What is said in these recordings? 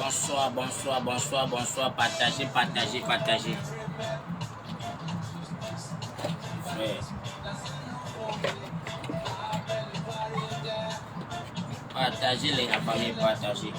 Bonsoir, bonsoir, bonsoir, bonsoir. Partagez, partagez, partagez. Frère. Partagez les familles, partagez.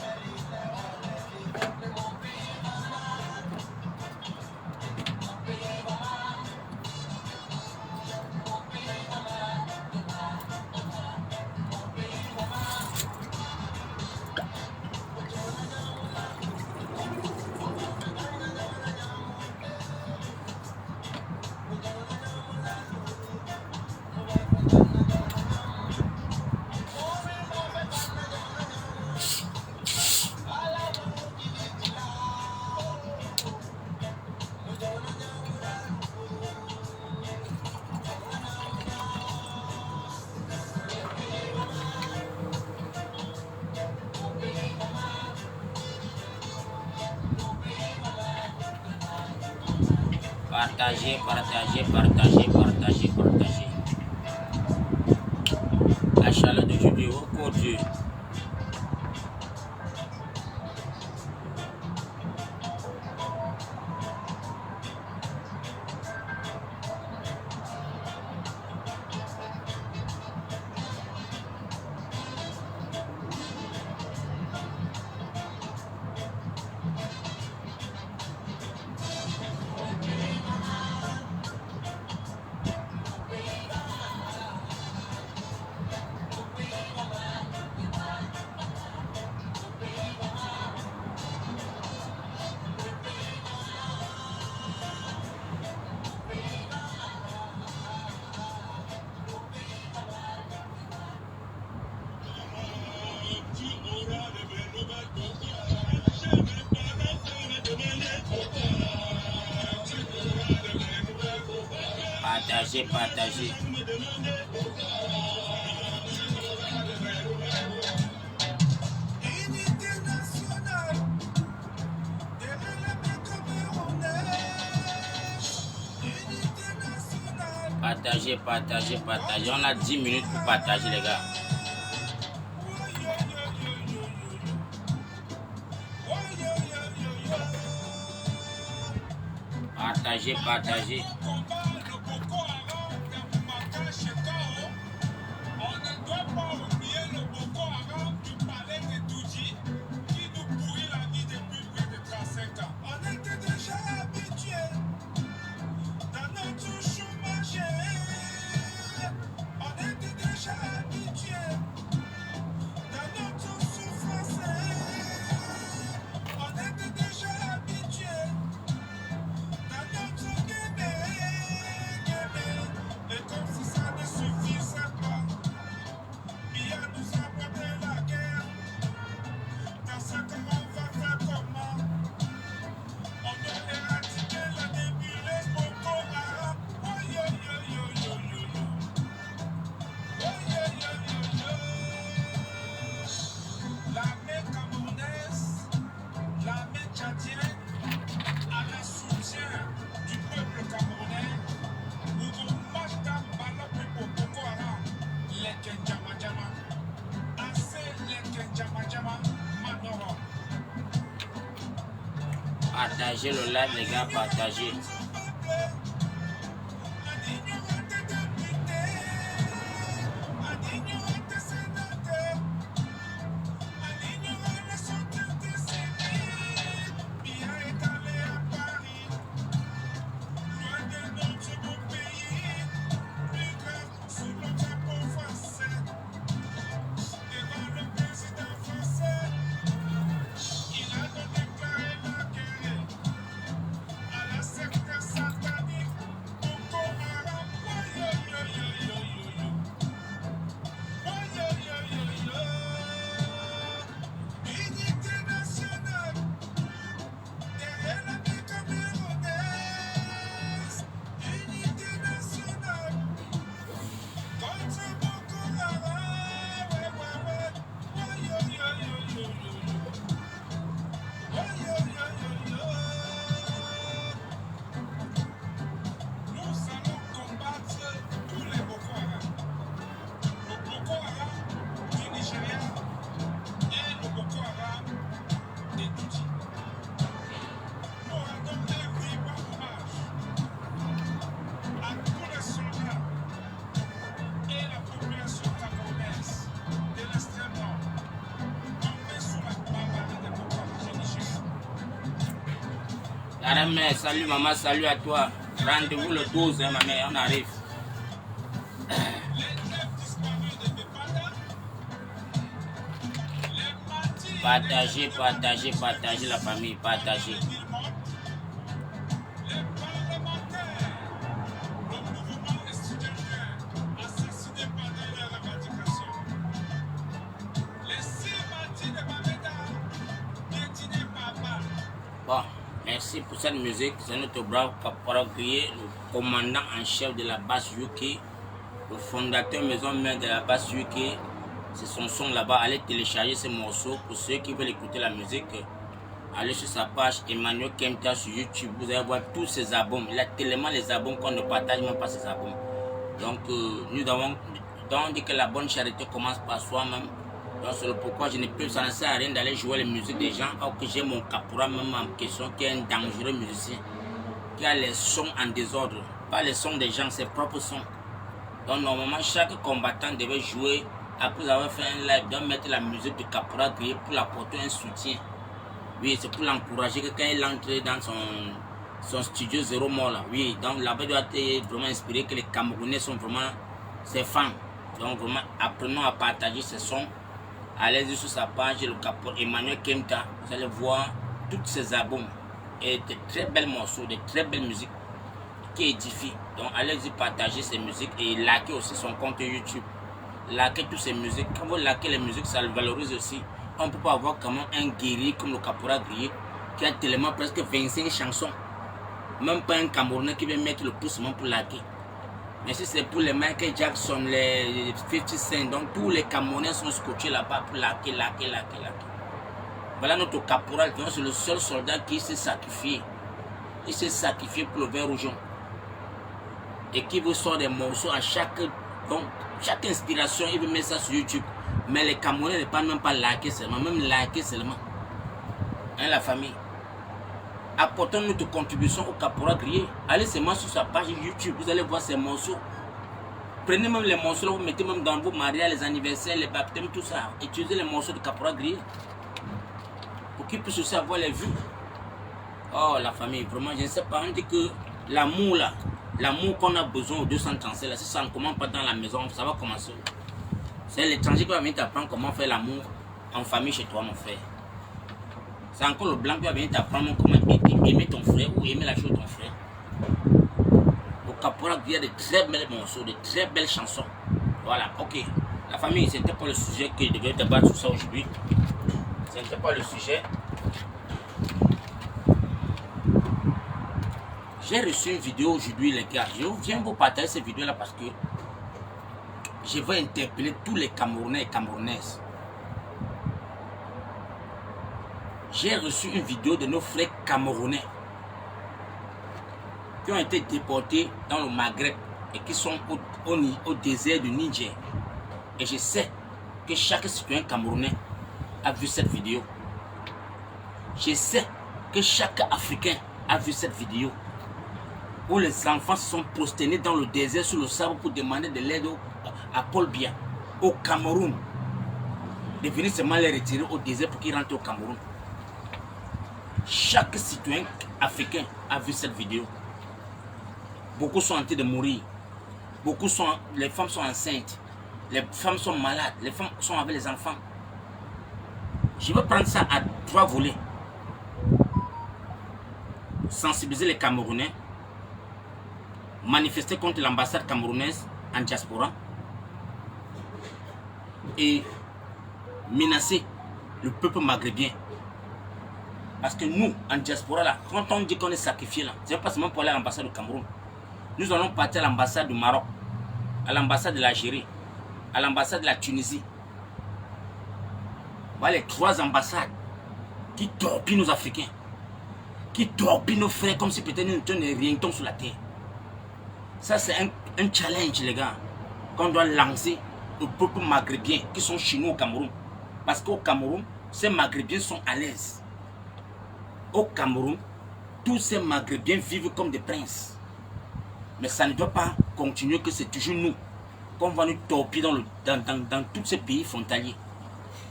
Partagez, partagez, partagez, partagez, partagez. La chaleur d'aujourd'hui, oh Dieu. Partagez, partagez. Partagez, partagez, partagez. On a 10 minutes pour partager, les gars. Partagez, partagez. Partagez le live, les gars, partagez. Caramel, salut maman, salut à toi. Rendez-vous le 12, hein, ma mère, on arrive. Partagez, partagez, partagez la famille, partagez. Bon, merci pour cette musique. C'est notre brave caporal Grier, le commandant en chef de la base UK, le fondateur maison mère de la base UK. C'est son son là-bas. Allez télécharger ce morceau. Pour ceux qui veulent écouter la musique, allez sur sa page Emmanuel Kemta sur YouTube. Vous allez voir tous ses albums. Il a tellement les albums qu'on ne partage même pas ses albums. Donc, nous avons dit que la bonne charité commence par soi-même. Donc, c'est pourquoi je ne peux, ça ne sert à rien d'aller jouer les musiques des gens. Or que j'ai mon caporal même en question qui est un dangereux musicien, qui a les sons en désordre. Pas les sons des gens, ses propres sons. Donc, normalement, chaque combattant devait jouer. Après avoir fait un live, doit mettre la musique de Caporal Grier pour apporter un soutien. Oui, c'est pour l'encourager que quand il entre dans son studio Zéro Mort là. Oui, donc là-bas, il doit être vraiment inspiré que les Camerounais sont vraiment ses fans. Donc vraiment, apprenons à partager ces sons. Allez-y sur sa page, le caporal Emmanuel Kemta. Vous allez voir tous ces albums et de très belles morceaux, de très belles musiques qui édifient. Donc allez-y partager ces musiques et likez aussi son compte YouTube. Likez toutes ces musiques. Quand vous likez les musiques, ça le valorise aussi. On ne peut pas avoir comment un guerrier comme le caporal Grier qui a tellement presque 25 chansons. Même pas un Camerounais qui va mettre le pouce pour liker. Mais si c'est pour les Michael Jackson, les 50 Cent, donc tous les Camerounais sont scotchés là-bas pour liker. Voilà notre caporal, c'est le seul soldat qui s'est sacrifié. Il s'est sacrifié pour le vert rouge. Et qui vous sort des morceaux à chaque inspiration, il veut mettre ça sur YouTube. Mais les Camerounais ne peuvent même pas liker seulement, même liker seulement. Hein, la famille. Apportons notre contribution au caporal Grier. Allez seulement sur sa page YouTube, vous allez voir ces morceaux. Prenez même les morceaux, là, vous mettez même dans vos mariages, les anniversaires, les baptêmes, tout ça. Utilisez les morceaux de caporal Grier. Pour qu'ils puissent aussi avoir les vues. Oh, la famille, vraiment, je ne sais pas. On dit que l'amour là, l'amour qu'on a besoin au 237 là, si ça ne commence pas dans la maison, ça va commencer. C'est l'étranger qui va venir t'apprendre comment faire l'amour en famille chez toi, mon frère. C'est encore le blanc qui va venir t'apprendre comment aimer ton frère ou aimer la chose de ton frère. Au caporal, il y a de très belles morceaux, de très belles chansons. Voilà, ok. La famille, ce n'était pas le sujet que je devais débattre sur ça aujourd'hui. Ce n'était pas le sujet. J'ai reçu une vidéo aujourd'hui, les gars. Je viens vous partager cette vidéo-là parce que je vais interpeller tous les Camerounais et Camerounaises. J'ai reçu une vidéo de nos frères camerounais qui ont été déportés dans le Maghreb et qui sont au désert du Niger. Et je sais que chaque citoyen camerounais a vu cette vidéo. Je sais que chaque Africain a vu cette vidéo où les enfants se sont prosternés dans le désert sur le sable pour demander de l'aide à Paul Biya au Cameroun. De venir seulement les retirer au désert pour qu'ils rentrent au Cameroun. Chaque citoyen africain a vu cette vidéo. Beaucoup sont en train de mourir. Les femmes sont enceintes. Les femmes sont malades. Les femmes sont avec les enfants. Je vais prendre ça à 3 volets. Sensibiliser les Camerounais. Manifester contre l'ambassade camerounaise en diaspora. Et menacer le peuple maghrébien. Parce que nous, en diaspora, là, quand on dit qu'on est sacrifié, là, c'est pas seulement pour aller à l'ambassade du Cameroun. Nous allons partir à l'ambassade du Maroc, à l'ambassade de l'Algérie, à l'ambassade de la Tunisie. Voilà les 3 ambassades qui torpillent nos Africains, qui torpillent nos frères comme si peut-être nous étions des rientons sur la terre. Ça, c'est un challenge, les gars, qu'on doit lancer au peuple maghrébien qui sont chez nous au Cameroun. Parce qu'au Cameroun, ces Maghrébiens sont à l'aise. Au Cameroun, tous ces Maghrébiens vivent comme des princes. Mais ça ne doit pas continuer que c'est toujours nous qu'on va nous torpiller dans tous ces pays frontaliers.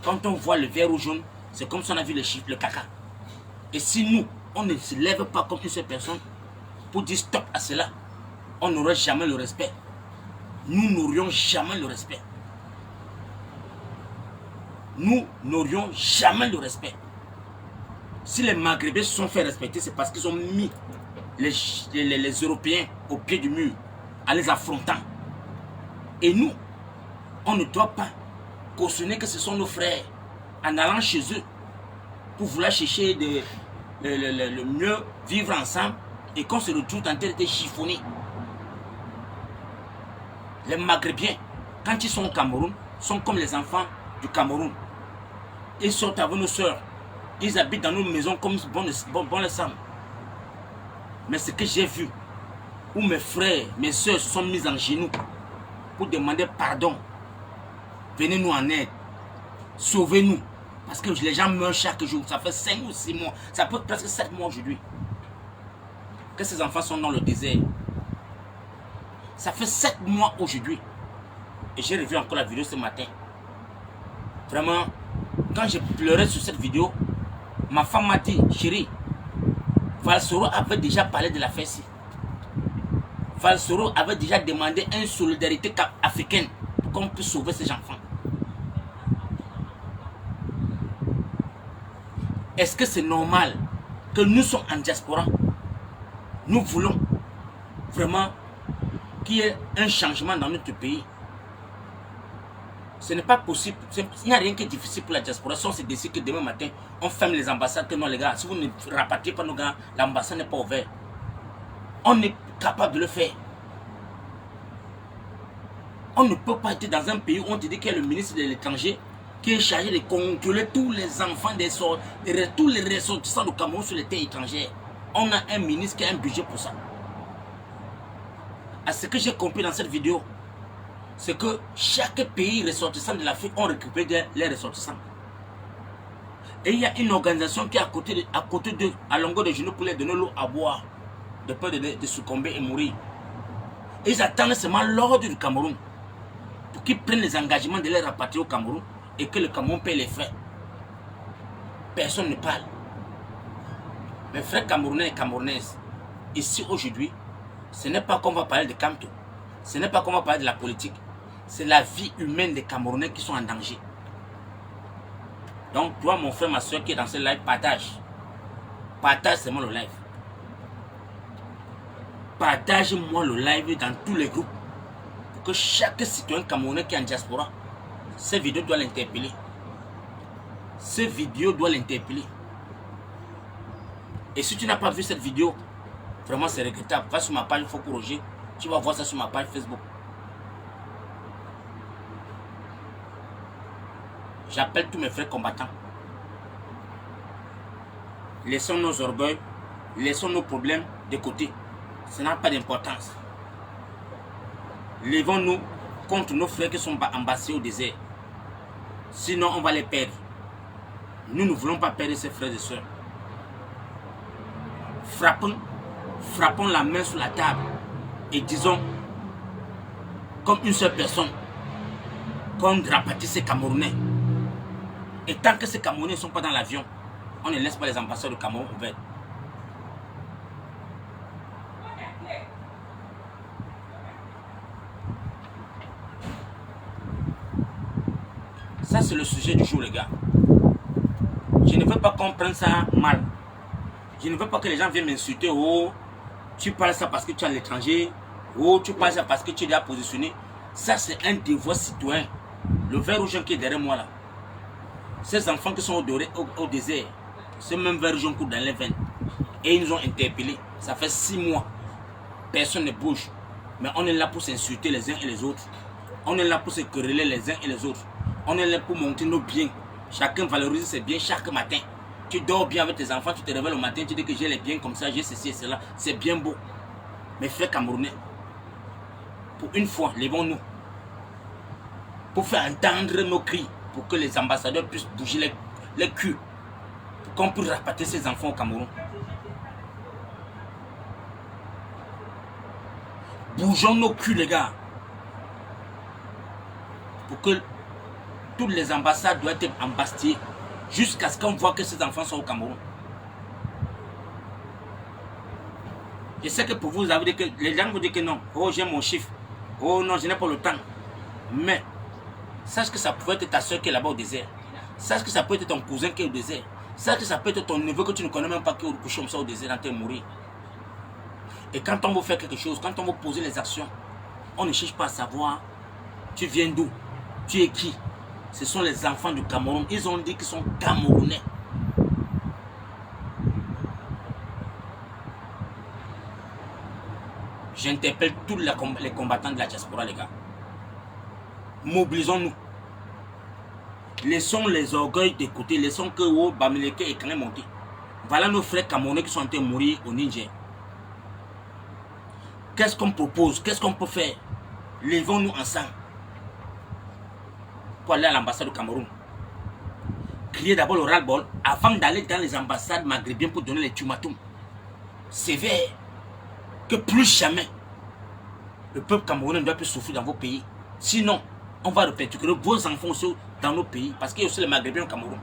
Quand on voit le vert ou jaune, c'est comme si on a vu le caca. Et si nous, on ne se lève pas comme une seule personne pour dire stop à cela, on n'aurait jamais le respect. Nous n'aurions jamais le respect. Nous n'aurions jamais le respect. Si les Maghrébins se sont fait respecter, c'est parce qu'ils ont mis les Européens au pied du mur en les affrontant. Et nous, on ne doit pas cautionner que ce sont nos frères en allant chez eux pour vouloir chercher le mieux vivre ensemble et qu'on se retrouve en train de chiffonner. Les Maghrébiens, quand ils sont au Cameroun, sont comme les enfants du Cameroun. Ils sortent avec nos soeurs. Ils habitent dans nos maisons comme bon le sang. Mais ce que j'ai vu, où mes frères, mes soeurs se sont mis en genoux pour demander pardon. Venez nous en aide. Sauvez-nous. Parce que les gens meurent chaque jour. Ça fait 5 ou 6 mois. Ça peut presque 7 mois aujourd'hui. Que ces enfants sont dans le désert. Ça fait 7 mois aujourd'hui. Et j'ai revu encore la vidéo ce matin. Vraiment, quand j'ai pleuré sur cette vidéo, ma femme m'a dit, chérie, Valsoro avait déjà parlé de la fête. Valsoro avait déjà demandé une solidarité africaine pour qu'on puisse sauver ces enfants. Est-ce que c'est normal que nous sommes en diaspora? Nous voulons vraiment qu'il y ait un changement dans notre pays. Ce n'est pas possible. Il n'y a rien qui est difficile pour la diaspora. Si on se décide que demain matin, on ferme les ambassades, que non les gars, si vous ne rapatriez pas nos gars, l'ambassade n'est pas ouverte. On est capable de le faire. On ne peut pas être dans un pays où on te dit qu'il y a le ministre de l'étranger qui est chargé de contrôler tous les enfants tous les ressortissants du Cameroun sur les terres étrangères. On a un ministre qui a un budget pour ça. À ce que j'ai compris dans cette vidéo, c'est que chaque pays ressortissant de l'Afrique ont récupéré les ressortissants. Et il y a une organisation qui est à côté d'eux, à longueur de genoux pour les donner l'eau à boire, de peur de succomber et mourir. Et ils attendent seulement l'ordre du Cameroun pour qu'ils prennent les engagements de les rapatrier au Cameroun et que le Cameroun paye les frais. Personne ne parle. Mes frères camerounais et camerounaises, ici aujourd'hui, ce n'est pas qu'on va parler de Kamto, ce n'est pas qu'on va parler de la politique, c'est la vie humaine des Camerounais qui sont en danger. Donc toi mon frère, ma soeur qui est dans ce live, partage. Partage seulement le live. Partage-moi le live dans tous les groupes pour que chaque citoyen camerounais qui est en diaspora, cette vidéo doit l'interpeller. Cette vidéo doit l'interpeller. Et si tu n'as pas vu cette vidéo, vraiment c'est regrettable. Va sur ma page Foko Roger, tu vas voir ça sur ma page Facebook. J'appelle tous mes frères combattants. Laissons nos orgueils, laissons nos problèmes de côté. Ça n'a pas d'importance. Levons-nous contre nos frères qui sont embassés au désert. Sinon, on va les perdre. Nous ne voulons pas perdre ces frères et sœurs. Frappons la main sur la table et disons, comme une seule personne, qu'on rapatrie ces Camerounais. Et tant que ces Camerounais ne sont pas dans l'avion, on ne laisse pas les ambassades du Cameroun ouvertes. Ça, c'est le sujet du jour, les gars. Je ne veux pas qu'on prenne ça mal. Je ne veux pas que les gens viennent m'insulter. Oh, tu parles ça parce que tu es à l'étranger. Oh, tu parles ça parce que tu es déjà positionné. Ça, c'est un devoir citoyen. Le vert rouge qui est derrière moi, là. Ces enfants qui sont au désert, ce même vert rouge court dans les veines. Et ils nous ont interpellés. Ça fait 6 mois. Personne ne bouge. Mais on est là pour s'insulter les uns et les autres. On est là pour se quereller les uns et les autres. On est là pour monter nos biens. Chacun valorise ses biens chaque matin. Tu dors bien avec tes enfants, tu te réveilles le matin, tu dis que j'ai les biens comme ça, j'ai ceci et cela. C'est bien beau. Mais frères camerounais, pour une fois, levons-nous. Pour faire entendre nos cris, pour que les ambassadeurs puissent bouger les culs. Pour qu'on puisse rapatrier ces enfants au Cameroun. Bougeons nos culs, les gars. Pour que toutes les ambassades doivent être embastillées jusqu'à ce qu'on voit que ces enfants sont au Cameroun. Je sais que pour vous, vous avez dit que les gens vous disent que non. Oh, j'ai mon chiffre. Oh non, je n'ai pas le temps. Mais, sache que ça pouvait être ta soeur qui est là-bas au désert. Sache que ça peut être ton cousin qui est au désert. Sache que ça peut être ton neveu que tu ne connais même pas qui est couché comme ça au désert en train de mourir. Et quand on veut faire quelque chose, quand on veut poser les actions, on ne cherche pas à savoir tu viens d'où, tu es qui. Ce sont les enfants du Cameroun. Ils ont dit qu'ils sont Camerounais. J'interpelle tous les combattants de la diaspora, les gars. Mobilisons-nous. Laissons les orgueils de côté. Laissons que oh, Bamileke et Kane monter. Voilà nos frères camerounais qui sont en train de mourir au Niger. Qu'est-ce qu'on propose? Qu'est-ce qu'on peut faire? Levons-nous ensemble pour aller à l'ambassade du Cameroun. Crier d'abord le ras-le-bol avant d'aller dans les ambassades maghrébiennes pour donner les ultimatums sévères que plus jamais le peuple camerounais ne doit plus souffrir dans vos pays. Sinon, on va répercuter vos enfants aussi dans nos pays parce qu'il y a aussi les Maghrébiens au Cameroun.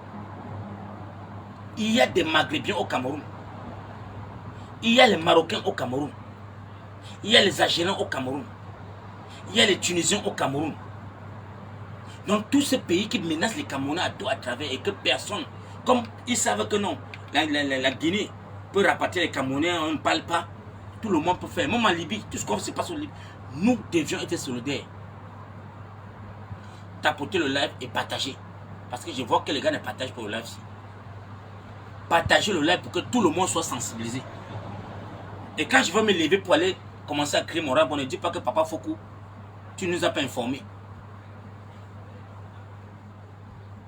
Il y a des Maghrébiens au Cameroun. Il y a les Marocains au Cameroun. Il y a les Algériens au Cameroun. Il y a les Tunisiens au Cameroun. Donc tous ces pays qui menacent les Camerounais à tout à travers et que personne, comme ils savent que non, la Guinée peut rapatrier les Camerounais, on ne parle pas, tout le monde peut faire. Même en Libye, tout ce qu'on se passe en Libye, nous devions être solidaires. Tapoter le live et partager. Parce que je vois que les gars ne partagent pas le live ici. Partagez le live pour que tout le monde soit sensibilisé. Et quand je vais me lever pour aller commencer à créer mon rap, on ne dit pas que Papa Fokou, tu ne nous as pas informés.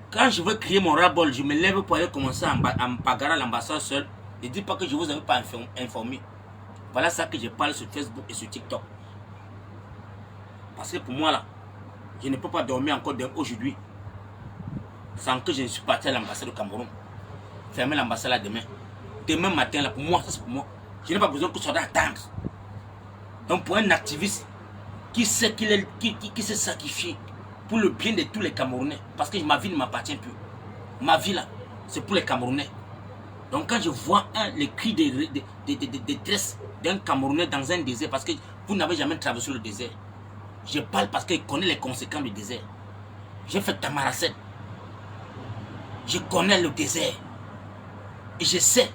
Quand je veux créer mon rabol, je me lève pour aller commencer à me bagarrer à l'ambassade seul. Ne dis pas que je ne vous avais pas informé. Voilà ça que je parle sur Facebook et sur TikTok. Parce que pour moi là, je ne peux pas dormir encore aujourd'hui sans que je ne suis parti à l'ambassade du Cameroun. Fermer l'ambassade là demain. Demain matin là, pour moi, ça c'est pour moi. Je n'ai pas besoin que ça doit attendre. Donc pour un activiste qui sait qui s'est sacrifié pour le bien de tous les Camerounais, parce que ma vie ne m'appartient plus. Ma vie là, c'est pour les Camerounais. Donc quand je vois les cris de détresse d'un Camerounais dans un désert, parce que vous n'avez jamais traversé le désert. Je parle parce qu'il connaît les conséquences du désert. J'ai fait Tamaracet. Je connais le désert. Et je sais.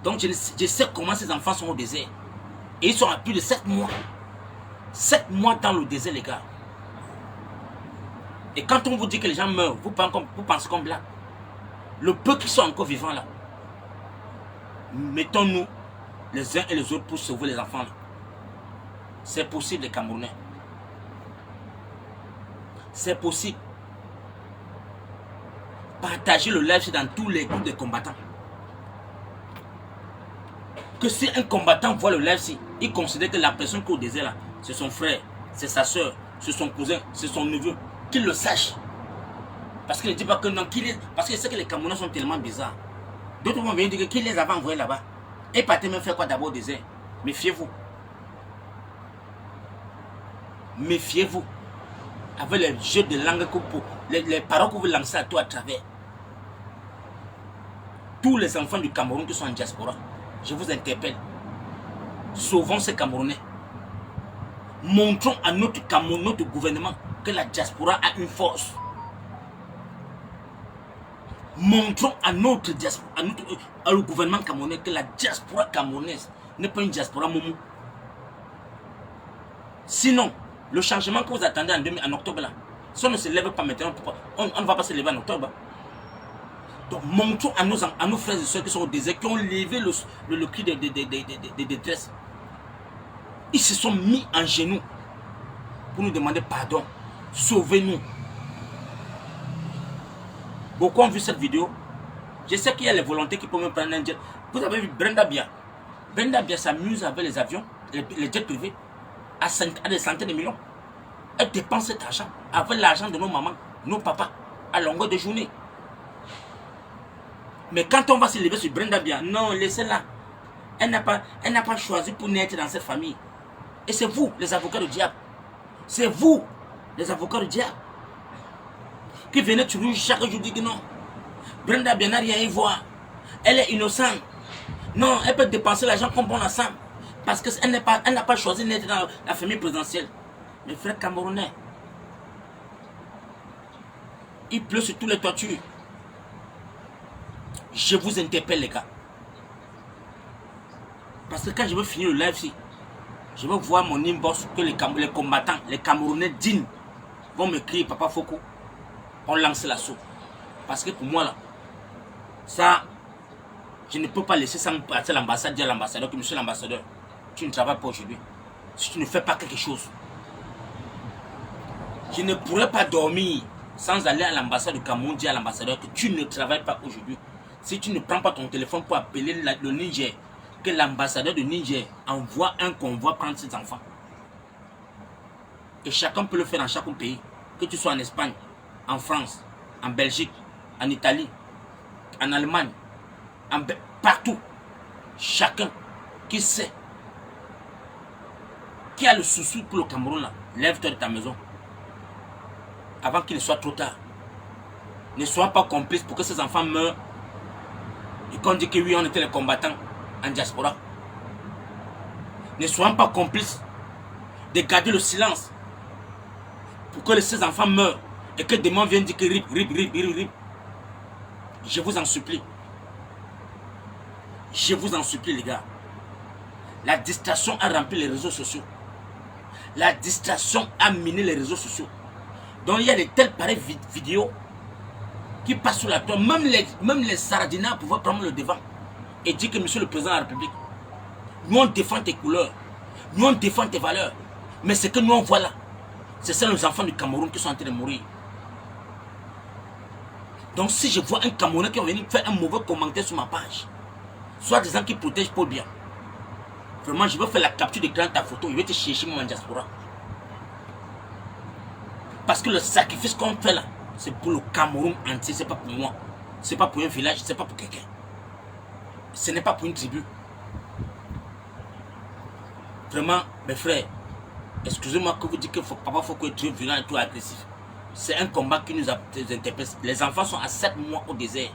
Donc je sais comment ces enfants sont au désert. Et ils sont à plus de 7 mois. 7 mois dans le désert, les gars. Et quand on vous dit que les gens meurent, vous pensez comme blague. Le peu qui sont encore vivants là, mettons-nous les uns et les autres pour sauver les enfants là. C'est possible, les Camerounais. C'est possible. Partagez le live dans tous les groupes de combattants. Que si un combattant voit le live, il considère que la personne qui est au désert là, c'est son frère, c'est sa soeur, c'est son cousin, c'est son neveu, qu'il le sache. Parce qu'il ne dit pas que non, parce qu'il sait que les Camerounais sont tellement bizarres. D'autres vont venir dire qu'il les avait envoyés là-bas. Et partez même faire quoi d'abord au désert. Méfiez-vous. Méfiez-vous. Avec les jeux de langue, les paroles que vous lancez à tout à travers. Tous les enfants du Cameroun qui sont en diaspora, je vous interpelle. Sauvons ces Camerounais. Montrons à notre Cameroun, notre gouvernement, que la diaspora a une force. Montrons à notre diaspora, au gouvernement camerounais que la diaspora camerounaise n'est pas une diaspora moumou. Sinon, le changement que vous attendez en octobre là, si on ne se lève pas maintenant, on ne va pas se lever en octobre. Donc montrons à nos frères et soeurs qui sont au désert, qui ont levé le cri de détresse. Ils se sont mis en genoux pour nous demander pardon. Sauvez-nous. Beaucoup ont vu cette vidéo. Je sais qu'il y a les volontés qui peuvent me prendre un jet. Vous avez vu Brenda Bia. Brenda Bia s'amuse avec les avions, les jets privés, à des centaines de millions. Elle dépense cet argent avec l'argent de nos mamans, nos papas, à longueur de journée. Mais quand on va se lever sur Brenda Bia, non, laissez-la. Elle n'a pas choisi pour naître dans cette famille. Et c'est vous, les avocats du diable. C'est vous, les avocats du diable, qui venez toujours chaque jour dire que non. Brenda Bia n'a rien à y voir. Elle est innocente. Non, elle peut dépenser l'argent comme bon ensemble. Parce qu'elle n'a pas choisi d'être dans la famille présidentielle. Mes frères camerounais, il pleut sur tous les toitures. Je vous interpelle les gars. Parce que quand je veux finir le live ici, je veux voir mon inbox que les combattants, les Camerounais dignes vont me crier Papa Foko. On lance l'assaut. Parce que pour moi là, ça, je ne peux pas laisser ça passer l'ambassade, dire à l'ambassadeur que monsieur l'ambassadeur, tu ne travailles pas aujourd'hui. Si tu ne fais pas quelque chose, je ne pourrais pas dormir sans aller à l'ambassade du Cameroun, dire à l'ambassadeur que tu ne travailles pas aujourd'hui. Si tu ne prends pas ton téléphone pour appeler le Niger, que l'ambassadeur du Niger envoie un convoi prendre ses enfants. Et chacun peut le faire dans chaque pays. Que tu sois en Espagne, en France, en Belgique, en Italie, en Allemagne, partout. Chacun qui sait, qui a le souci pour le Cameroun là, lève-toi de ta maison. Avant qu'il ne soit trop tard. Ne sois pas complice pour que ces enfants meurent. Et qu'on dit que oui, on était les combattants en diaspora. Ne soyons pas complices de garder le silence pour que ces enfants meurent et que demain viennent dire que rip. Je vous en supplie. Je vous en supplie les gars. La distraction a rempli les réseaux sociaux. La distraction a miné les réseaux sociaux. Donc il y a de telles pareilles vidéos qui passent sur la toile. Même les sardinats pouvaient prendre le devant et dire que monsieur le président de la République, nous on défend tes couleurs, nous on défend tes valeurs. Mais ce que nous on voit là, c'est ça les enfants du Cameroun qui sont en train de mourir. Donc si je vois un Camerounais qui va venir faire un mauvais commentaire sur ma page, soit des gens qui protègent Paul Biya, vraiment je veux faire la capture d'écran de ta photo, je vais te chercher mon diaspora. Parce que le sacrifice qu'on fait là, c'est pour le Cameroun entier, c'est pas pour moi. C'est pas pour un village, c'est pas pour quelqu'un. Ce n'est pas pour une tribu. Vraiment, mes frères, excusez-moi que vous dites que Papa Foko est très violent et tout agressif. C'est un combat qui nous interpelle. Les enfants sont à 7 mois au désert.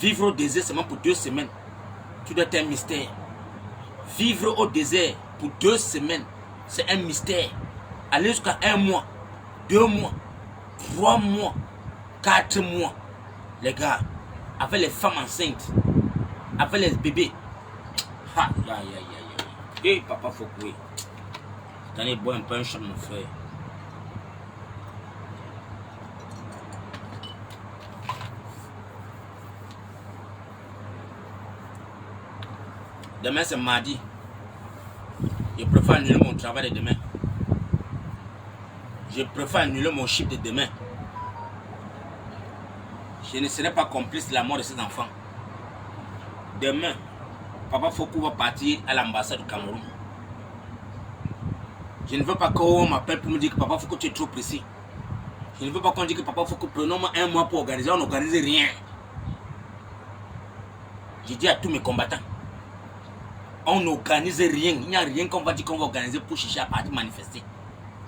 Vivre au désert seulement pour 2 semaines, tout doit être un mystère. Vivre au désert pour 2 semaines, c'est un mystère. Aller jusqu'à 1 mois, 2 mois, 3 mois, 4 mois. Les gars, avec les femmes enceintes, avec les bébés. Ha, Hey, Papa Foko. T'en es boire un peu un shot, mon frère. Demain c'est mardi. Je préfère annuler mon travail de demain. Je préfère annuler mon chiffre de demain. Je ne serai pas complice de la mort de ces enfants. Demain, Papa Foko va partir à l'ambassade du Cameroun. Je ne veux pas qu'on m'appelle pour me dire que Papa Foko tu es trop précis. Je ne veux pas qu'on dise que Papa Foko prenons 1 mois pour organiser. On n'organise rien. Je dis à tous mes combattants, on n'organise rien. Il n'y a rien qu'on va dire qu'on va organiser pour chercher à partir manifester.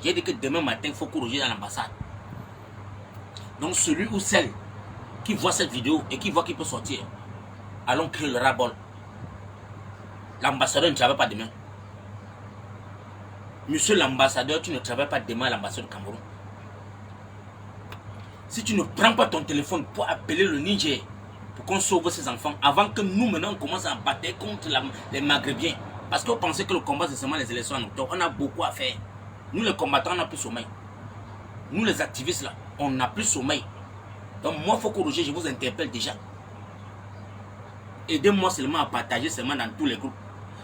J'ai dit que demain matin, il faut corriger dans l'ambassade. Donc celui ou celle qui voit cette vidéo et qui voit qu'il peut sortir, allons créer le ras-bol. L'ambassadeur ne travaille pas demain. Monsieur l'ambassadeur, tu ne travailles pas demain à l'ambassade du Cameroun. Si tu ne prends pas ton téléphone pour appeler le Niger, pour qu'on sauve ses enfants, avant que nous maintenant on commence à battre contre les Maghrébiens. Parce que vous pensez que le combat c'est seulement les élections en octobre. On a beaucoup à faire. Nous les combattants, on n'a plus sommeil. Nous les activistes là, on n'a plus sommeil. Donc moi, Foko Roger, je vous interpelle déjà. Aidez-moi seulement à partager seulement dans tous les groupes.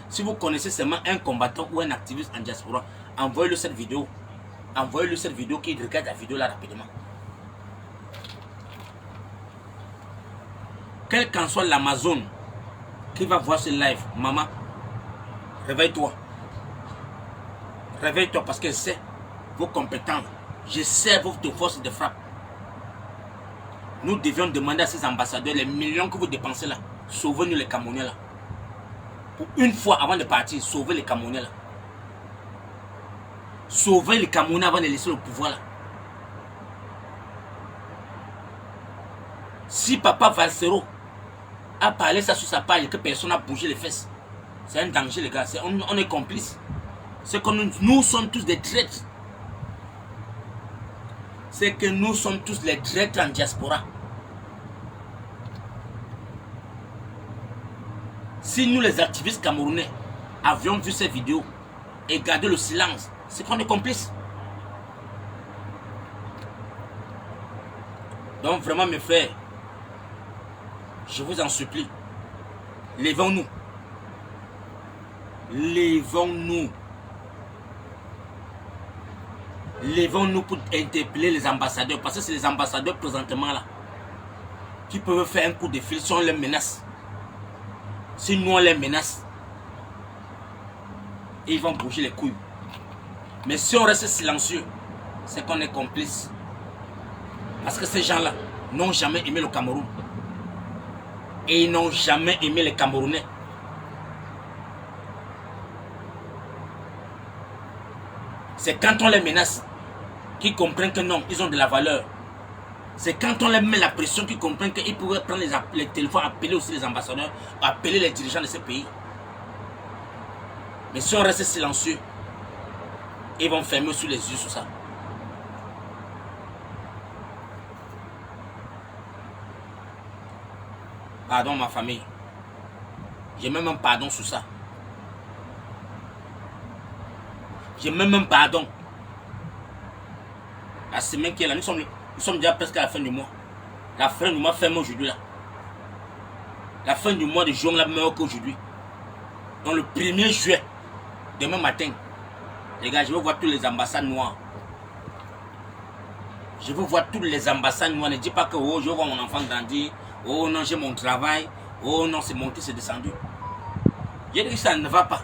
Si vous connaissez seulement un combattant ou un activiste en diaspora, envoyez-le cette vidéo. Envoyez-le cette vidéo qui regarde la vidéo là rapidement. Quelle qu'en soit l'Amazon qui va voir ce live, maman, réveille-toi. Réveille-toi parce que je sais vos compétences. Je sais votre force de frappe. Nous devions demander à ces ambassadeurs les millions que vous dépensez là. Sauvez-nous les Camerounais là. Pour une fois avant de partir, sauvez les Camerounais là. Sauvez les Camerounais avant de laisser le pouvoir là. Si Papa Valsero a parlé ça sur sa page et que personne n'a bougé les fesses. C'est un danger, les gars. On est complices. C'est que nous sommes tous des traîtres. C'est que nous sommes tous les traîtres en diaspora. Si nous, les activistes camerounais, avions vu ces vidéos et gardé le silence, c'est qu'on est complices. Donc vraiment, mes frères, je vous en supplie, levons-nous. Levons-nous. Levons-nous pour interpeller les ambassadeurs. Parce que c'est les ambassadeurs présentement là qui peuvent faire un coup de fil si on les menace. Si nous on les menace, ils vont bouger les couilles. Mais si on reste silencieux, c'est qu'on est complice. Parce que ces gens-là n'ont jamais aimé le Cameroun. Et ils n'ont jamais aimé les Camerounais. C'est quand on les menace qu'ils comprennent que non, ils ont de la valeur. C'est quand on les met la pression qu'ils comprennent qu'ils pourraient prendre les téléphones, appeler aussi les ambassadeurs, appeler les dirigeants de ces pays. Mais si on reste silencieux, ils vont fermer sous les yeux sur ça. Pardon ma famille. J'ai même un pardon sur ça. J'ai même un pardon. La semaine qui est là, nous sommes déjà presque à la fin du mois. La fin du mois ferme aujourd'hui là. La fin du mois de juin là meilleure qu'aujourd'hui. Donc le 1er juillet, demain matin, les gars, je veux voir tous les ambassades noires. Je veux voir toutes les ambassades noires. Ne dis pas que oh, je veux voir mon enfant grandir. Oh non, j'ai mon travail. Oh non, c'est monté, c'est descendu. J'ai dit que ça ne va pas.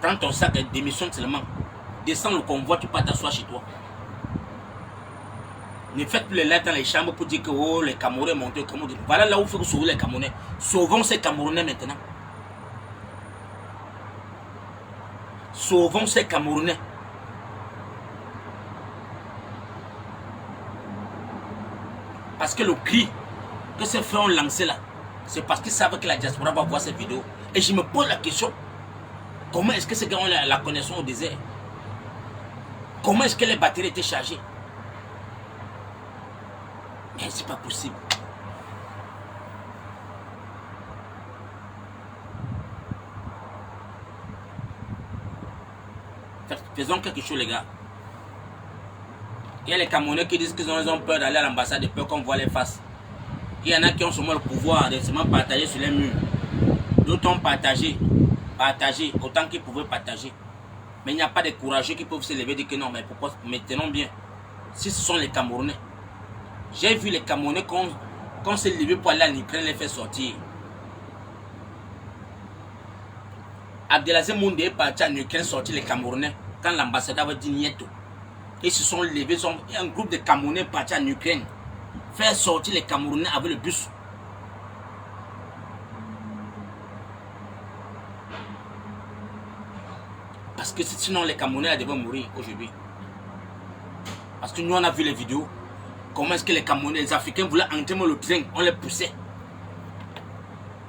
Prends ton sac et démissionne seulement. Descends le convoi, tu peux t'asseoir chez toi. Ne faites plus les lettres dans les chambres pour dire que oh, les Camerounais montent au Cameroun. Voilà là où il faut sauver les Camerounais. Sauvons ces Camerounais maintenant. Sauvons ces Camerounais. Parce que le cri que ces frères ont lancé là, c'est parce qu'ils savent que la diaspora va voir cette vidéo. Et je me pose la question, comment est-ce que ces gars ont la connaissance au désert? Comment est-ce que les batteries étaient chargées? Mais c'est pas possible. Faisons quelque chose les gars. Il y a les Camerounais qui disent qu'ils ont peur d'aller à l'ambassade, de peur qu'on voit les faces. Il y en a qui ont seulement le pouvoir de seulement partager sur les murs. D'autres ont partagé autant qu'ils pouvaient partager. Mais il n'y a pas de courageux qui peuvent se lever et dire que non, mais pourquoi, mais tenons bien. Si ce sont les Camerounais. J'ai vu les Camerounais qu'on s'est levé pour aller en Ukraine les faire sortir. Abdelaziz Moundé est parti en Ukraine sortir les Camerounais quand l'ambassadeur avait dit Nieto. Ils se sont levés, un groupe de Camerounais parti en Ukraine faire sortir les Camerounais avec le bus. Parce que sinon les Camerounais devaient mourir aujourd'hui. Parce que nous on a vu les vidéos. Comment est-ce que les Camerounais, les Africains voulaient entrer le train, on les poussait.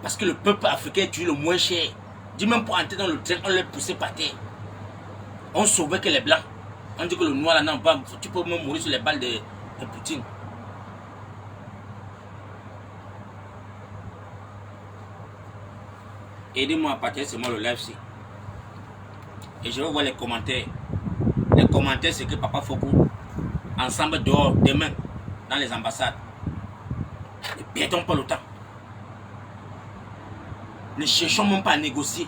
Parce que le peuple africain est le moins cher. Dis même pour entrer dans le train, on les poussait par terre. On sauvait que les blancs. On dit que le noir là, non, tu peux même mourir sur les balles de Poutine. Aidez-moi à partager seulement le live-ci. Et je vais voir les commentaires. Les commentaires, c'est que Papa Foko, ensemble dehors, demain, dans les ambassades. Ne perdons pas le temps. Ne cherchons même pas à négocier.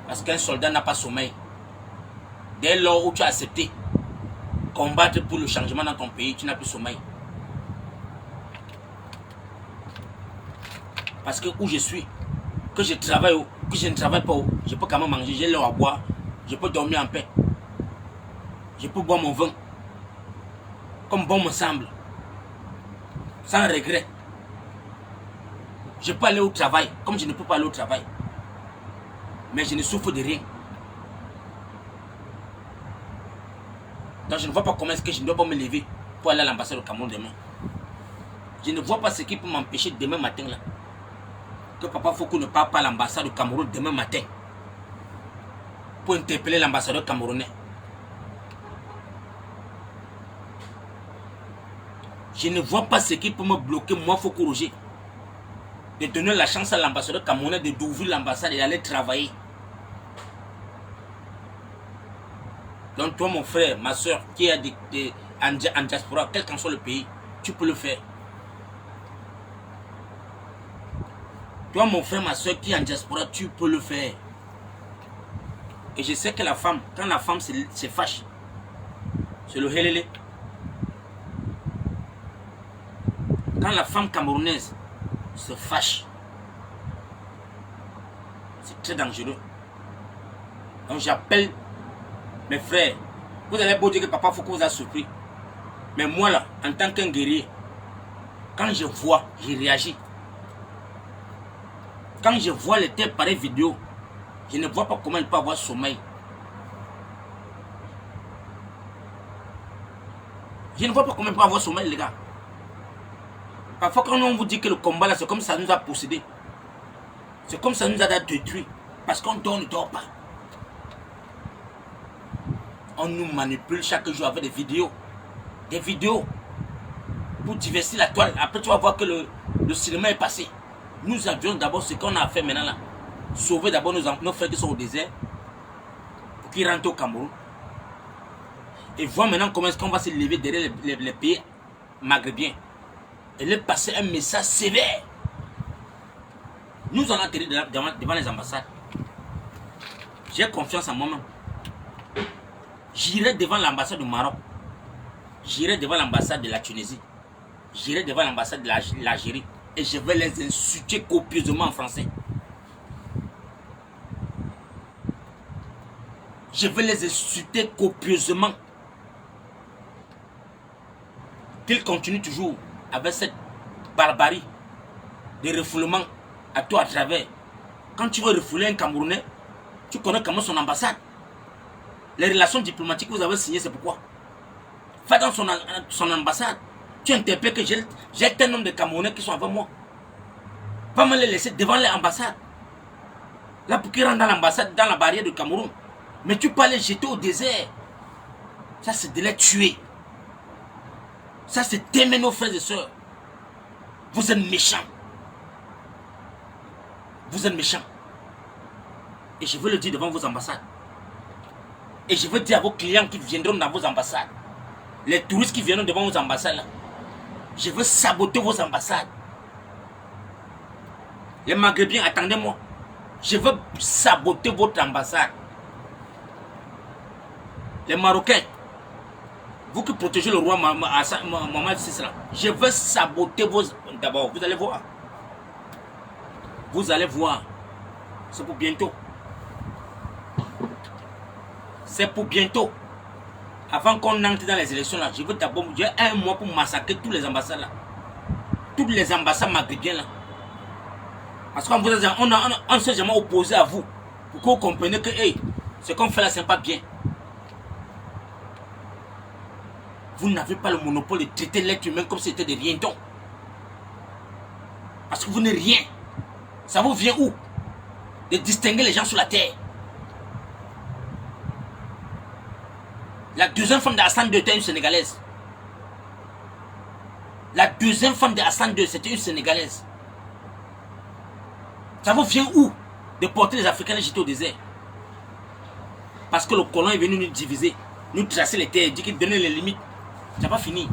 Parce qu'un soldat n'a pas sommeil. Dès lors où tu as accepté combattre pour le changement dans ton pays, tu n'as plus sommeil. Parce que où je suis, que je travaille ou que je ne travaille pas, je peux quand même manger, j'ai l'eau à boire, je peux dormir en paix. Je peux boire mon vin comme bon me semble, sans regret. Je peux aller au travail comme je ne peux pas aller au travail. Mais je ne souffre de rien. Donc je ne vois pas comment est-ce que je ne dois pas me lever pour aller à l'ambassade au Cameroun demain. Je ne vois pas ce qui peut m'empêcher demain matin là. Que Papa Foucault ne part pas à l'ambassade du Cameroun demain matin. Pour interpeller l'ambassadeur camerounais. Je ne vois pas ce qui peut me bloquer, moi, Foucault Roger. De donner la chance à l'ambassadeur camerounais d'ouvrir l'ambassade et d'aller travailler. Donc toi, mon frère, ma soeur, qui est en diaspora, quel qu'en soit le pays, tu peux le faire. Toi, mon frère, ma soeur, qui est en diaspora, tu peux le faire. Et je sais que la femme, quand la femme se fâche, c'est le helele. Quand la femme camerounaise se fâche, c'est très dangereux. Donc j'appelle mes frères. Vous allez beau dire que Papa Foucault vous a surpris. Mais moi là, en tant qu'un guerrier, quand je vois, je réagis. Quand je vois les telles pareilles vidéos, je ne vois pas comment il peut avoir sommeil. Je ne vois pas comment il peut avoir sommeil, les gars. Parfois, quand on vous dit que le combat là, c'est comme ça nous a possédé. C'est comme ça nous a détruit. Parce qu'on dort, ne dort pas. On nous manipule chaque jour avec des vidéos. Des vidéos. Pour diversifier la toile. Après, tu vas voir que le cinéma est passé. Nous avions d'abord ce qu'on a fait maintenant là. Sauver d'abord nos frères qui sont au désert. Pour qu'ils rentrent au Cameroun. Et voir maintenant comment est-ce qu'on va se lever derrière les pays maghrébiens. Et leur passer un message sévère. Nous allons atterrir devant les ambassades. J'ai confiance en moi-même. J'irai devant l'ambassade du Maroc. J'irai devant l'ambassade de la Tunisie. J'irai devant l'ambassade de l'Algérie. Et je vais les insulter copieusement en français. Je vais les insulter copieusement. Qu'ils continuent toujours avec cette barbarie de refoulement à tout à travers. Quand tu veux refouler un Camerounais, tu connais comment son ambassade. Les relations diplomatiques que vous avez signées, c'est pourquoi. Va dans son ambassade. Tu interpelles que j'ai un nombre de Camerounais qui sont avec moi. Va me les laisser devant l'ambassade. Là, pour qu'ils rentrent dans l'ambassade, dans la barrière du Cameroun. Mais tu peux les jeter au désert. Ça, c'est de les tuer. Ça, c'est d'aimer nos frères et sœurs. Vous êtes méchants. Vous êtes méchants. Et je veux le dire devant vos ambassades. Et je veux dire à vos clients qui viendront dans vos ambassades. Les touristes qui viendront devant vos ambassades là. Je veux saboter vos ambassades. Les Maghrébiens, attendez-moi. Je veux saboter votre ambassade. Les Marocains, vous qui protégez le roi Mohamed VI, je veux saboter vos... D'abord, vous allez voir. Vous allez voir. C'est pour bientôt. C'est pour bientôt. Avant qu'on entre dans les élections là, je veux d'abord, j'ai un mois pour massacrer tous les ambassades là. Toutes les ambassades maghrébiennes là. Parce qu'on s'est jamais opposé à vous. Pour que vous compreniez que hey, ce qu'on fait là, c'est pas bien. Vous n'avez pas le monopole de traiter l'être humain comme si c'était des rientons. Parce que vous n'êtes rien. Ça vous vient où? De distinguer les gens sur la terre. La deuxième femme d'Hassan II était une Sénégalaise. La deuxième femme d'Hassan II, c'était une Sénégalaise. Ça vous vient où? De porter les Africains les jeter au désert. Parce que le colon est venu nous diviser, nous tracer les terres, dire qu'il donnait les limites. Ça va finir.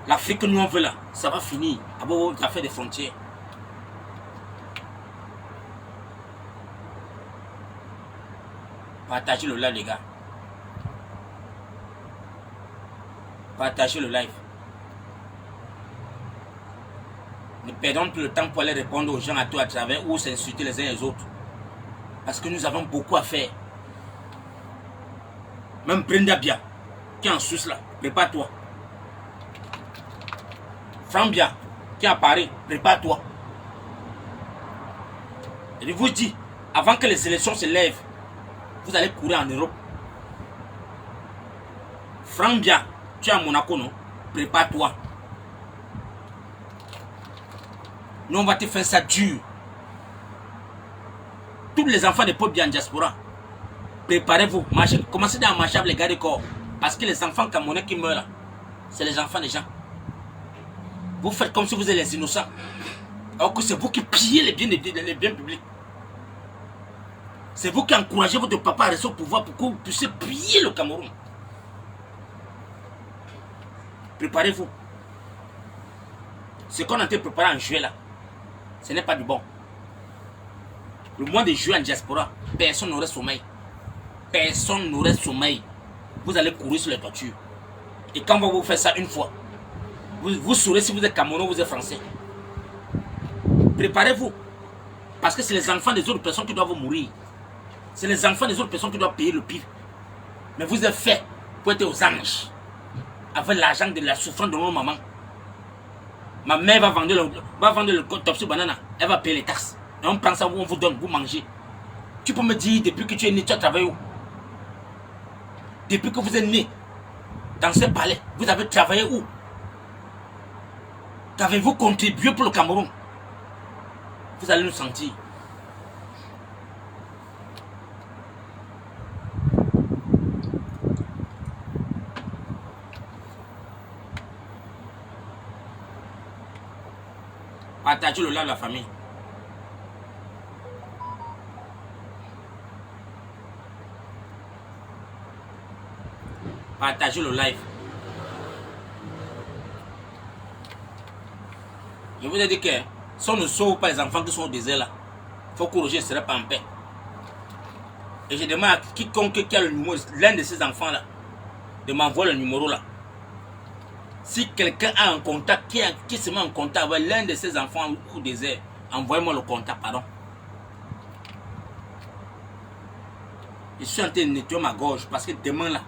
L'Afrique que nous on veut là, ça va finir. Avec vos affaires des frontières. Partagez le live, les gars. Partagez le live. Ne perdons plus le temps pour aller répondre aux gens à tout à travers ou s'insulter les uns les autres. Parce que nous avons beaucoup à faire. Même Brenda Bia, qui est en Suisse là, prépare-toi. Franck Bia, qui est à Paris, prépare-toi. Et je vous dis, avant que les élections se lèvent, vous allez courir en Europe. Franck Bia, tu es à Monaco, non? Prépare-toi. Nous, on va te faire ça dur. Tous les enfants des peuples en diaspora, préparez-vous. Commencez à marcher avec les gars de corps. Parce que les enfants camerounais qui meurent là, c'est les enfants des gens. Vous faites comme si vous êtes les innocents. Alors que c'est vous qui pillez les biens publics. C'est vous qui encouragez votre papa à rester au pouvoir pour que vous puissiez piller le Cameroun. Préparez-vous. Ce qu'on a été préparé en juillet là, ce n'est pas du bon. Le mois de juillet en diaspora, personne n'aurait sommeil. Personne n'aurait sommeil. Vous allez courir sur les toitures. Et quand on va vous faire ça une fois, vous saurez si vous êtes Camerounais ou vous êtes Français. Préparez-vous. Parce que c'est les enfants des autres personnes qui doivent mourir. C'est les enfants des autres personnes qui doivent payer le pire. Mais vous êtes fait pour être aux anges. Avec l'argent de la souffrance de nos mamans. Ma mère va vendre le Topsy Banana. Elle va payer les taxes. Et on prend ça, on vous donne, vous mangez. Tu peux me dire, depuis que tu es né, tu as travaillé où? Depuis que vous êtes né, dans ce palais, vous avez travaillé où? Qu'avez-vous contribué pour le Cameroun? Vous allez nous sentir. Partagez le live de la famille. Partagez le live. Je vous ai dit que si on ne sauve pas les enfants qui sont au désert là, il faut que Roger ne serait pas en paix. Et je demande à quiconque qui a le numéro, l'un de ces enfants là, de m'envoyer le numéro là. Si quelqu'un a un contact, qui se met en contact avec l'un de ses enfants au désert, envoyez-moi le contact, pardon. Je suis en train de nettoyer ma gorge parce que demain là,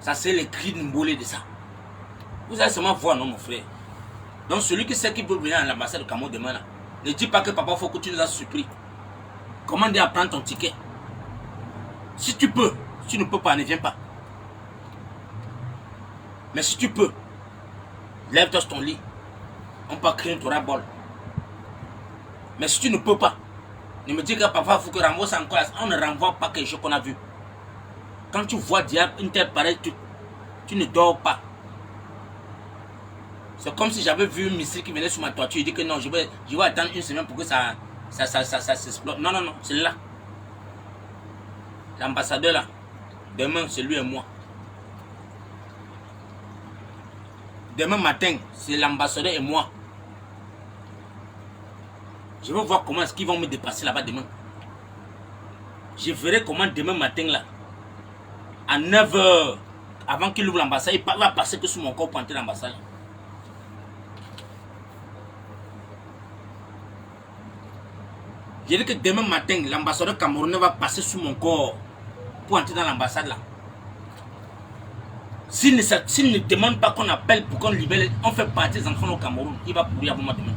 ça c'est les cris de Mbolé de ça. Vous allez seulement voir, non mon frère. Donc celui qui sait qu'il peut venir à l'ambassade de Cameroun demain là, ne dis pas que papa faut que tu nous as surpris. Commande à prendre ton ticket. Si tu peux, si tu ne peux pas, ne viens pas. Mais si tu peux, lève-toi sur ton lit. On peut créer un bol. Mais si tu ne peux pas, ne me dis que papa, il faut que renvoie ça encore. On ne renvoie pas quelque chose qu'on a vu. Quand tu vois diable, une telle pareille, tu ne dors pas. C'est comme si j'avais vu un missile qui venait sur ma toiture. Je dis que non, je vais attendre une semaine pour que ça s'explose. Non, non, non, c'est là. L'ambassadeur là, demain, c'est lui et moi. Demain matin, c'est l'ambassadeur et moi. Je vais voir comment est-ce qu'ils vont me dépasser là-bas demain. Je verrai comment demain matin là, à 9 h, avant qu'il ouvre l'ambassade, il va passer que sur mon corps pour entrer l'ambassade. J'ai dit que demain matin, l'ambassadeur camerounais va passer sous mon corps pour entrer dans l'ambassade là. S'il ne demande pas qu'on appelle pour qu'on libère, on fait partie des enfants au Cameroun, il va pourrir avant moi demain.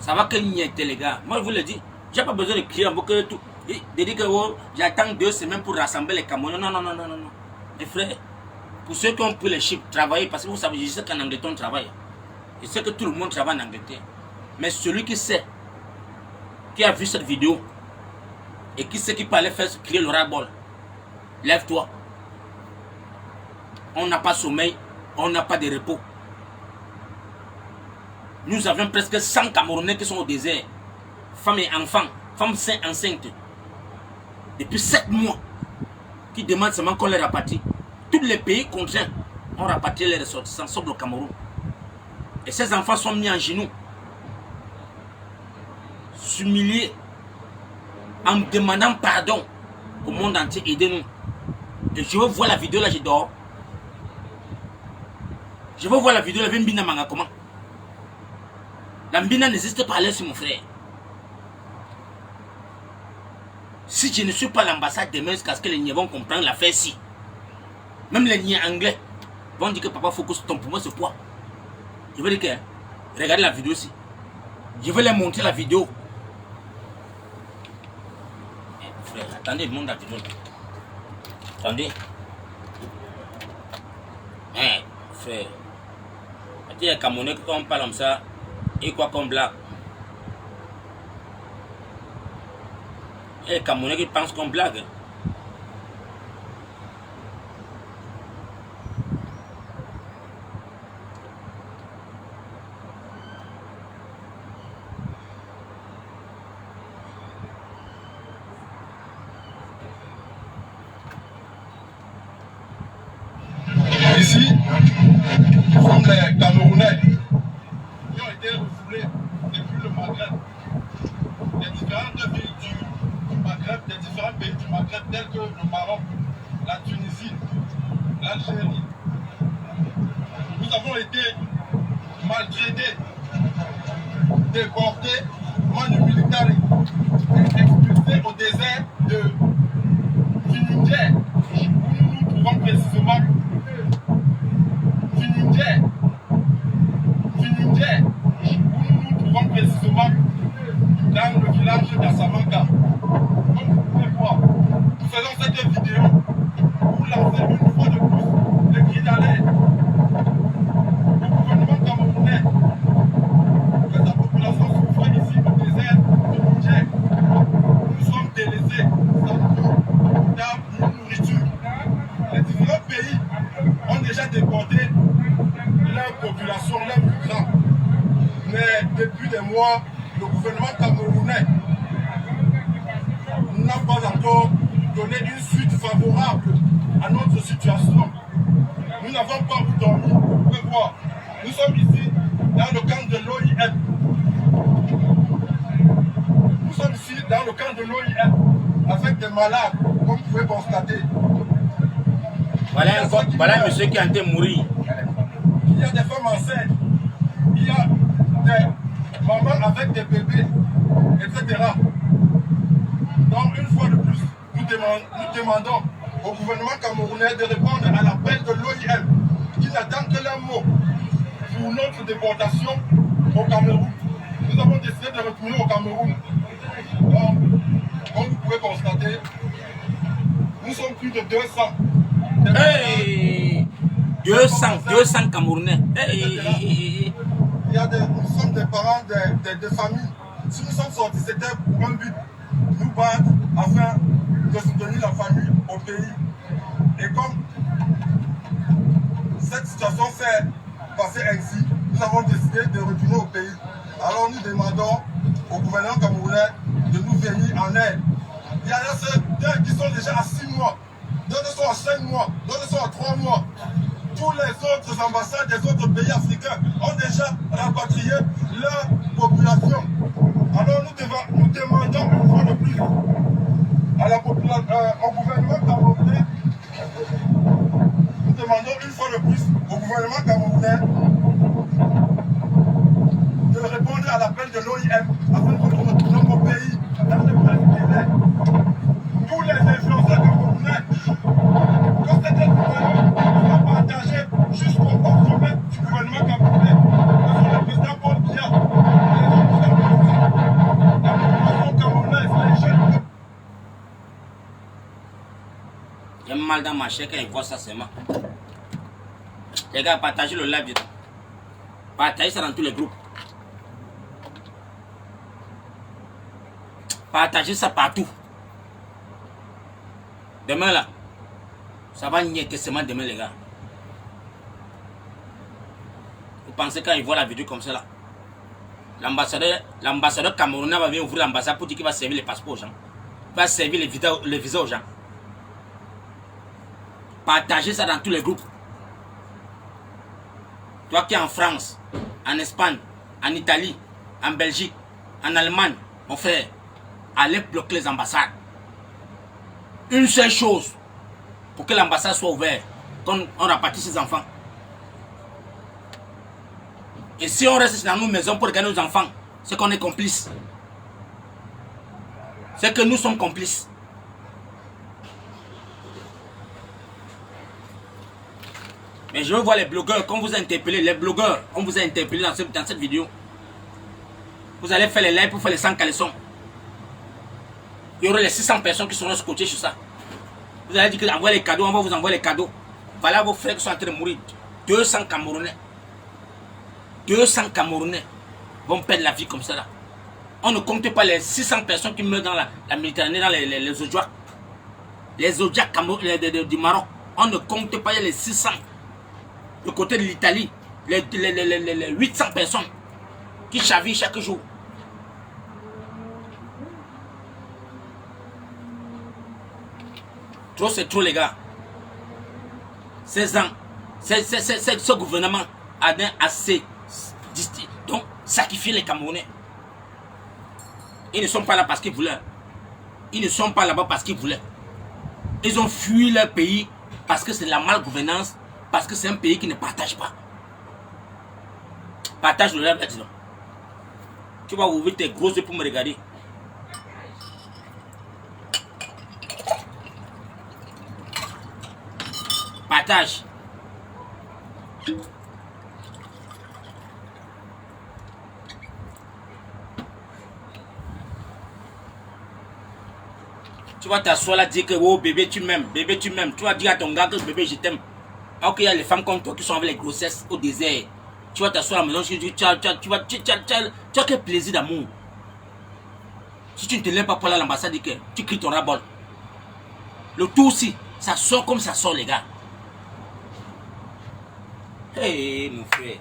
Ça va que n'y était les gars. Moi je vous le dis, j'ai pas besoin de crier en boucle tout. De dire que oh, j'attends 2 semaines pour rassembler les Camerounais. Non, non, non, non, non, non. Les frères, pour ceux qui ont pris les chiffres, travailler, parce que vous savez, je sais qu'en Angleterre on travaille. Je sais que tout le monde travaille en Angleterre. Mais celui qui sait, qui a vu cette vidéo, et qui sait qu'il peut aller faire crier le ras-bol, lève-toi. On n'a pas sommeil, on n'a pas de repos. Nous avions presque 100 Camerounais qui sont au désert. Femmes et enfants, femmes enceintes. Depuis 7 mois, qui demandent seulement qu'on les rapatrie. Tous les pays contraints ont rapatrié les ressortissants, sauf le Cameroun. Et ces enfants sont mis en genoux, s'humilier, en demandant pardon au monde entier, aidez-nous. Et je veux voir la vidéo là, je dors. Je veux voir la vidéo, la Mbina Manga comment. La Mbina n'existe pas à l'aise sur mon frère. Si je ne suis pas à l'ambassade demain, jusqu'à ce que les Niais vont comprendre l'affaire ci. Même les Niais anglais vont dire que papa faut que ton poumon se poids. Je veux dire que, regardez la vidéo ici. Je vais leur montrer la vidéo. Frère, attendez, monte la vidéo. Attendez. frère. Il y a des Camerounais qui quand on parle comme ça, ils croient qu'on blague. Il y a des Camerounais qui pensent qu'on blague. Ici, nous sommes les Camerounais qui ont été refoulés depuis le Maghreb, des différentes villes du Maghreb, des différents pays du Maghreb tels que le Maroc, la Tunisie, l'Algérie. Nous avons été maltraités, déportés, manu militari, expulsés au désert du Niger, où nous nous trouvons précisément. Du Niger, où nous nous trouvons précisément dans le village d'Assamaka. Comme vous pouvez voir, nous faisons cette vidéo pour lancer une fois de plus le cri d'alerte au gouvernement camerounais que sa population souffre ici au désert du Niger. Nous sommes délaissés, sans eau, d'armes, ni nourriture. Les différents pays ont déjà déporté leur population, leurs migrants. Mais depuis des mois, le gouvernement camerounais n'a pas encore donné une suite favorable à notre situation. Nous n'avons pas où dormir. Vous pouvez voir, nous sommes ici dans le camp de l'OIM. Nous sommes ici dans le camp de l'OIM avec des malades, comme vous pouvez constater. Voilà un monsieur qui est en train de mourir. Il y a des femmes enceintes, il y a des mamans avec des bébés, etc. Donc, une fois de plus, nous demandons au gouvernement camerounais de répondre à l'appel de l'OIM qui n'attend que leur mot pour notre déportation au Cameroun. Nous avons décidé de retourner au Cameroun. Donc, comme vous pouvez constater, nous sommes plus de 200. Hey! 200 Camerounais. Hey! Nous sommes des parents de familles. Si nous sommes sortis, c'était pour un but, nous battre afin de soutenir la famille au pays. Et comme cette situation s'est passée ainsi, nous avons décidé de retourner au pays. Alors nous demandons au gouvernement camerounais de nous venir en aide. Il y en a certains qui sont déjà à 6 mois, d'autres sont à 5 mois, d'autres sont à 3 mois. Tous les autres ambassades des autres pays africains ont déjà rapatrié leur population. Alors nous demandons une fois de plus à la au gouvernement camerounais, nous demandons une fois de plus au gouvernement camerounais de répondre à l'appel de l'OIM afin que nous retournions au pays dans le même délai. Tous les influenceurs camerounais, quand c'était le gouvernement, nous a partagé jusqu'au sommet du gouvernement camerounais, que sont le président Paul Biya, la population camerounaise, les jeunes. J'ai mal dans ma chair quand il voit ça seulement. Les gars, partagez le live. Partagez ça dans tous les groupes. Partagez ça partout. Demain là, ça va nier que seulement demain les gars. Vous pensez quand ils voient la vidéo comme ça là, l'ambassadeur camerounais va venir ouvrir l'ambassade pour dire qu'il va servir les passeports aux gens. Il va servir les visas aux gens. Partagez ça dans tous les groupes. Toi qui es en France, en Espagne, en Italie, en Belgique, en Allemagne, mon frère, allez bloquer les ambassades. Une seule chose pour que l'ambassade soit ouverte, qu'on rapatie ses enfants. Et si on reste dans nos maisons pour regarder nos enfants, c'est qu'on est complice. C'est que nous sommes complices. Mais je veux voir les blogueurs, quand vous a interpellé, les blogueurs, on vous a interpellé dans cette vidéo. Vous allez faire les lives pour faire les 100 caleçons. Il y aura les 600 personnes qui seront scotchées sur ça. Vous allez dire que envoyez les cadeaux, on va vous envoyer les cadeaux. Voilà vos frères qui sont en train de mourir. 200 Camerounais. 200 Camerounais vont perdre la vie comme ça là. On ne compte pas les 600 personnes qui meurent dans la Méditerranée, dans les Ojouaks. Les Ojouaks du Maroc. On ne compte pas les 600. Du côté de l'Italie, les 800 personnes qui chavirent chaque jour. Trop, c'est trop, les gars. 16 ans. Ce gouvernement a assez. Donc, sacrifier les Camerounais. Ils ne sont pas là parce qu'ils voulaient. Ils ne sont pas là-bas parce qu'ils voulaient. Ils ont fui leur pays parce que c'est la malgouvernance, parce que c'est un pays qui ne partage pas. Partage le rêve là-dedans. Tu vas ouvrir tes gros yeux pour me regarder. Partage. Tu vas t'asseoir là, dire que oh bébé tu m'aimes, bébé tu m'aimes. Tu vas dire à ton gars que bébé je t'aime. Alors qu'il y a les femmes comme toi qui sont avec les grossesses au désert. Tu vas t'asseoir à la maison, tu as quel plaisir d'amour. Si tu ne te lèves pas pour aller à l'ambassade, tu cries ton ras-bol. Le tout aussi, ça sort comme ça sort les gars. Hey mon frère.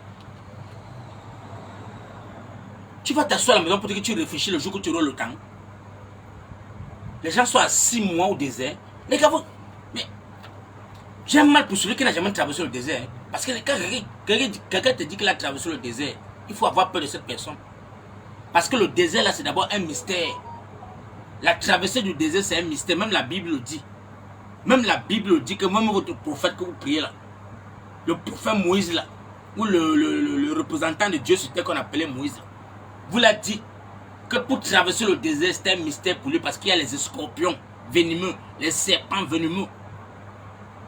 Tu vas t'asseoir à la maison pour dire que tu réfléchis le jour que tu auras le temps. Les gens sont à 6 mois au désert. Les gars, mais j'ai mal pour celui qui n'a jamais traversé le désert. Parce que quand quelqu'un te dit qu'il a traversé le désert, il faut avoir peur de cette personne. Parce que le désert là, c'est d'abord un mystère. La traversée du désert, c'est un mystère. Même la Bible le dit. Même la Bible le dit que même votre prophète que vous priez là, le prophète Moïse là, ou le représentant de Dieu sur terre qu'on appelait Moïse, vous l'a dit. Que pour traverser le désert, c'est un mystère pour lui parce qu'il y a les scorpions venimeux, les serpents venimeux.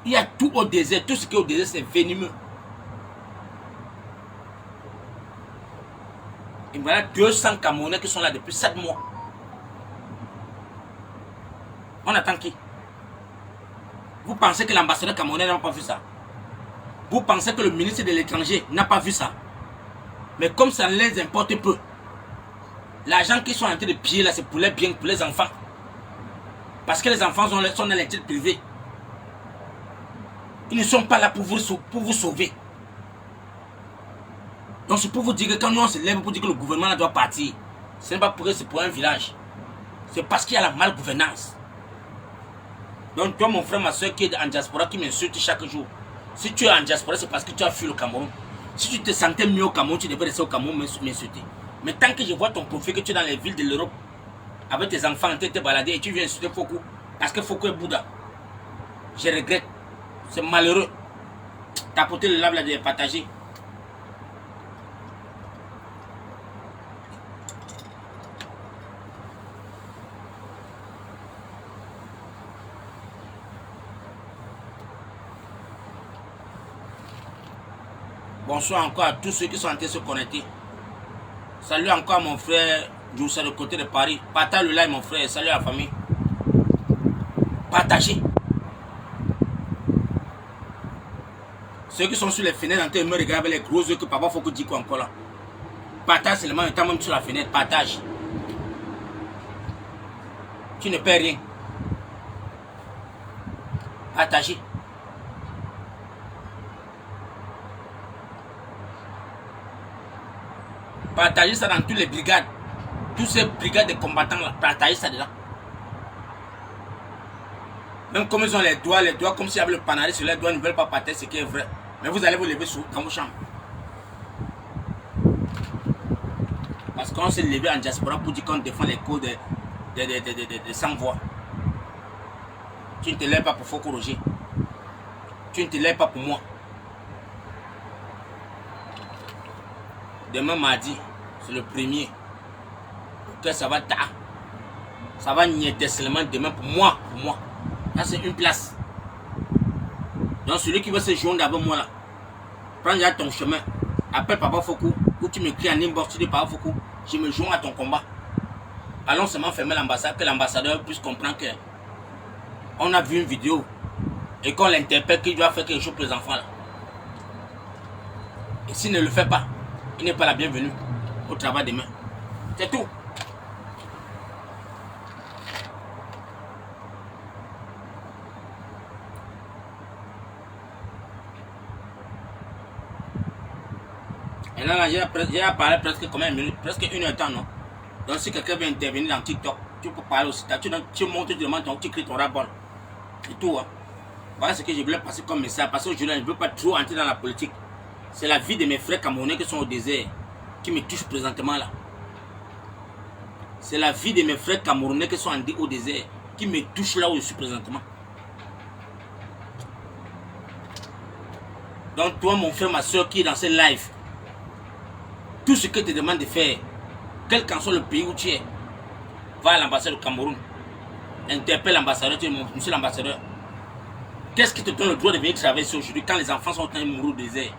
Il y a tout au désert, tout ce qui est au désert, c'est venimeux. Et voilà 200 Camerounais qui sont là depuis 7 mois. On attend qui? Vous pensez que l'ambassadeur camerounais n'a pas vu ça? Vous pensez que le ministre de l'étranger n'a pas vu ça? Mais comme ça les importe peu, l'argent qu'ils sont en train de piller là, c'est pour les biens, pour les enfants. Parce que les enfants sont dans les jets privés. Ils ne sont pas là pour vous sauver. Donc c'est pour vous dire que quand nous on se lève pour dire que le gouvernement doit partir, ce n'est pas pour eux, c'est pour un village. C'est parce qu'il y a la malgouvernance. Donc toi mon frère, ma soeur qui est en diaspora, qui m'insulte chaque jour. Si tu es en diaspora, c'est parce que tu as fui le Cameroun. Si tu te sentais mieux au Cameroun, tu devrais rester au Cameroun m'insulter. Mais tant que je vois ton profil, que tu es dans les villes de l'Europe, avec tes enfants en train de te balader et tu viens insulter Fokou, parce que Fokou est Bouddha, je regrette. C'est malheureux. Tapoter le lave là, de les partager. Bonsoir encore à tous ceux qui sont en train de se connecter. Salut encore à mon frère Joussa de côté de Paris. Partage le live mon frère. Salut à la famille. Partagez. Ceux qui sont sur les fenêtres en train de me regarder avec les gros yeux que papa faut que dit quoi encore là. Partage seulement en étant même sur la fenêtre. Partage. Tu ne perds rien. Partagez. Partagez ça dans toutes les brigades. Toutes ces brigades de combattants là. Partagez ça dedans. Même comme ils ont les doigts comme s'il y avait le panaris sur les doigts, ils ne veulent pas partager ce qui est vrai. Mais vous allez vous lever dans vos chambres. Parce qu'on s'est levé en diaspora pour dire qu'on défend les causes de sans-voix. Tu ne te lèves pas pour Fokou Roger. Tu ne te lèves pas pour moi. Demain mardi, c'est le premier. Que ça va tard. Ça va nier seulement demain pour moi. Là c'est une place. Donc celui qui veut se joindre avec moi là, prends déjà ton chemin. Appelle Papa Fokou. Ou tu m'écris en inbox, tu dis Papa Fokou, je me joins à ton combat. Allons seulement fermer l'ambassade, que l'ambassadeur puisse comprendre que on a vu une vidéo et qu'on l'interpelle qu'il doit faire quelque chose pour les enfants là. Et s'il ne le fait pas, il n'est pas la bienvenue au travail demain. C'est tout. Et là, j'ai parlé presque combien de minutes? Presque 1 heure de temps, non? Donc si quelqu'un veut intervenir dans TikTok, tu peux parler aussi. Tu montes, tu demandes, tu crées ton rapport. C'est tout. Hein? Voilà ce que je voulais passer comme message. Parce que aujourd'hui, je ne veux pas trop entrer dans la politique. C'est la vie de mes frères camerounais qui sont au désert qui me touche présentement là. C'est la vie de mes frères camerounais qui sont au désert qui me touche là où je suis présentement. Donc toi, mon frère, ma soeur qui est dans ce live, tout ce que tu te demandes de faire, quel qu'en soit le pays où tu es, va à l'ambassade du Cameroun, interpelle l'ambassadeur, tu es monsieur l'ambassadeur. Qu'est-ce qui te donne le droit de venir travailler ici aujourd'hui quand les enfants sont en train de mourir au désert?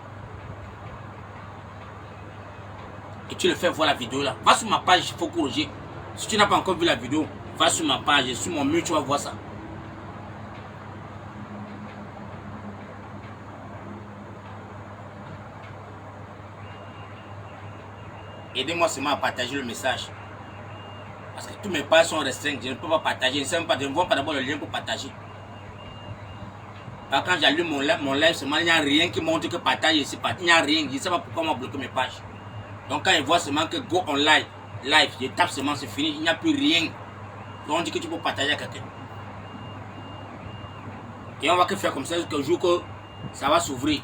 Et tu le fais voir la vidéo là. Va sur ma page, il faut corriger. Si tu n'as pas encore vu la vidéo, va sur ma page, sur mon mur, tu vas voir ça. Aidez-moi seulement à partager le message. Parce que tous mes pages sont restreintes, je ne peux pas partager. Je ne sais même pas, je ne vois pas d'abord le lien pour partager. Quand j'allume mon live, seulement, il n'y a rien qui montre que partage ici, il n'y a rien. Je ne sais pas pourquoi on m'a bloqué mes pages. Donc quand ils voient seulement que go on live, je tape seulement, c'est fini, il n'y a plus rien. Donc on dit que tu peux partager à quelqu'un. Et on va que faire comme ça jusqu'au jour que ça va s'ouvrir.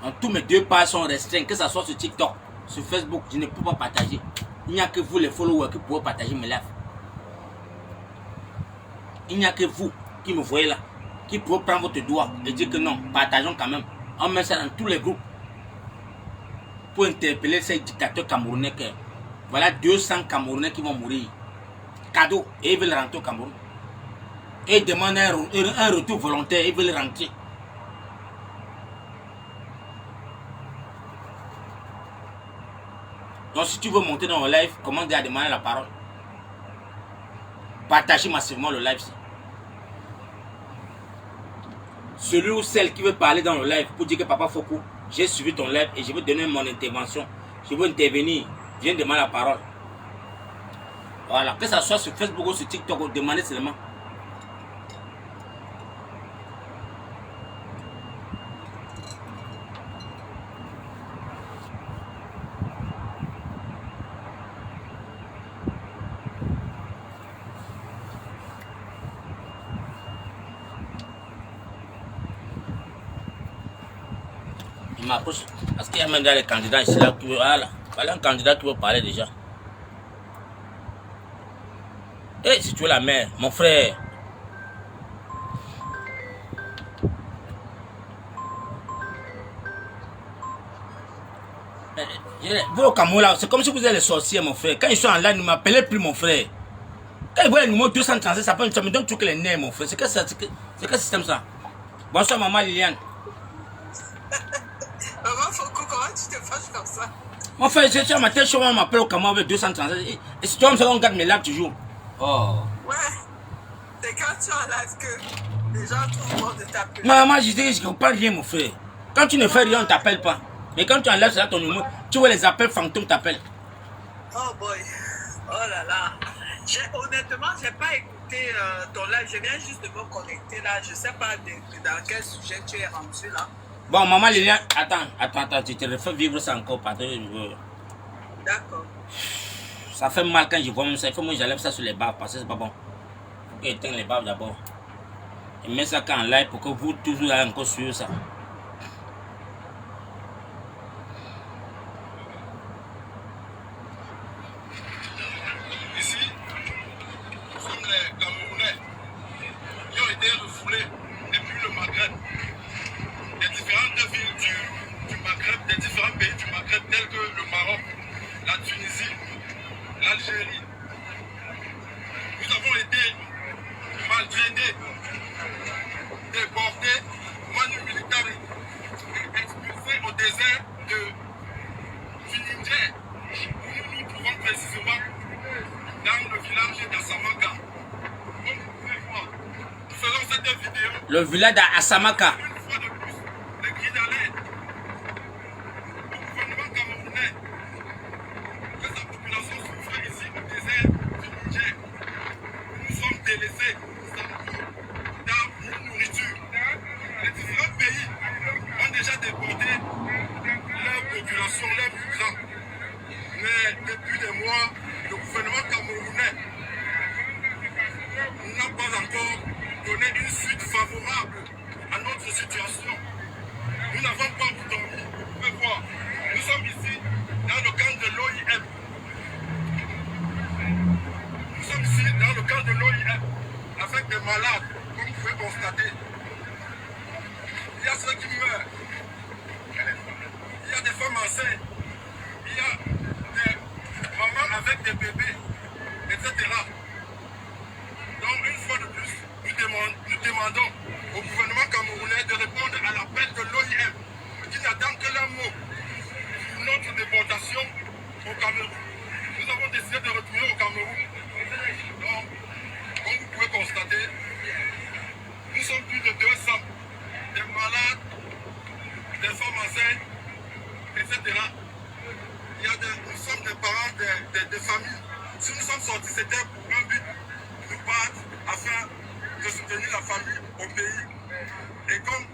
Donc tous mes 2 pages sont restreintes, que ce soit sur TikTok, sur Facebook, je ne peux pas partager. Il n'y a que vous les followers qui pouvez partager mes lives. Il n'y a que vous qui me voyez là, qui pouvez prendre votre doigt et dire que non, partageons quand même. On met ça dans tous les groupes pour interpeller ces dictateurs camerounais. Voilà 200 Camerounais qui vont mourir. Cadeau, et ils veulent rentrer au Cameroun. Et ils demandent un retour volontaire, ils veulent rentrer. Donc si tu veux monter dans le live, comment dire à demander la parole? Partagez massivement le live. Celui ou celle qui veut parler dans le live pour dire que Papa Fokou, j'ai suivi ton live et je veux donner mon intervention. Je veux intervenir. Je viens demander la parole. Voilà. Que ce soit sur Facebook ou sur TikTok, demandez seulement. Il m'approche. Parce qu'il y a même des candidats ici là qui veulent. Voilà un candidat qui veut parler déjà. Et si tu es la mère, mon frère. Vous au Cameroun là, c'est comme si vous êtes les sorciers, mon frère. Quand ils sont en live, ne m'appelez plus mon frère. Quand ils voient le numéro 236, ça me donne tout que les nerfs, mon frère. C'est quel système ça? Bonsoir maman Liliane. Maman Fokou, comment tu te fâches comme ça? Mon frère, c'est sur ma tête, on m'appelle au Cameroun avec 236. Et si tu vois, on garde mes lives toujours. Oh. Ouais. C'est quand tu es en live que les gens trouvent bon de t'appeler. Maman, je dis, je ne comprends rien, mon frère. Quand tu ne fais rien, on ne t'appelle pas. Mais quand tu enlèves ça, ton numéro, tu vois les appels fantômes t'appellent. Oh boy. Oh là là. Honnêtement, je n'ai pas écouté ton live. Je viens juste de me connecter là. Je ne sais pas dans quel sujet tu es rendu là. Bon, maman Liliane, attends, tu te refais vivre ça encore. D'accord. Ça fait mal quand je vois ça. Il faut que j'enlève ça sur les barres parce que c'est pas bon. Il faut que j'éteigne les barres d'abord. Et mets ça en live pour que vous toujours allez encore suivre ça. Ici, nous sommes les Camerounais qui ont été refoulés depuis le Maghreb, des différentes villes du Maghreb, des différents pays du Maghreb tels que le Maroc, la Tunisie, l'Algérie. Nous avons été maltraités, déportés, manu militari, et expulsés au désert du Niger, où nous nous trouvons précisément dans le village d'Assamaka. Comme vous pouvez voir, nous faisons cette vidéo. Le village d'Assamaka. Une fois de plus, les cris d'aller nation, leurs migrants. Mais depuis des mois, le gouvernement camerounais n'a pas encore donné une suite favorable à notre situation. Nous n'avons pas dormi. Vous pouvez voir, nous sommes ici dans le camp de l'OIM. Nous sommes ici dans le camp de l'OIM avec des malades, comme vous pouvez constater. Il y a ceux qui meurent. Il y a des femmes enceintes. Il y a des mamans avec des bébés, etc. Donc, une fois de plus, nous demandons au gouvernement camerounais de répondre à l'appel de l'OIM qui n'attend que l'un mot pour notre déportation au Cameroun. Nous avons décidé de retourner au Cameroun. Donc, comme vous pouvez constater, nous sommes plus de 200, des malades, des femmes enceintes, etc. Nous sommes des parents des familles. Si nous sommes sortis, c'était pour un but, nous battre afin de soutenir la famille au pays. Et comme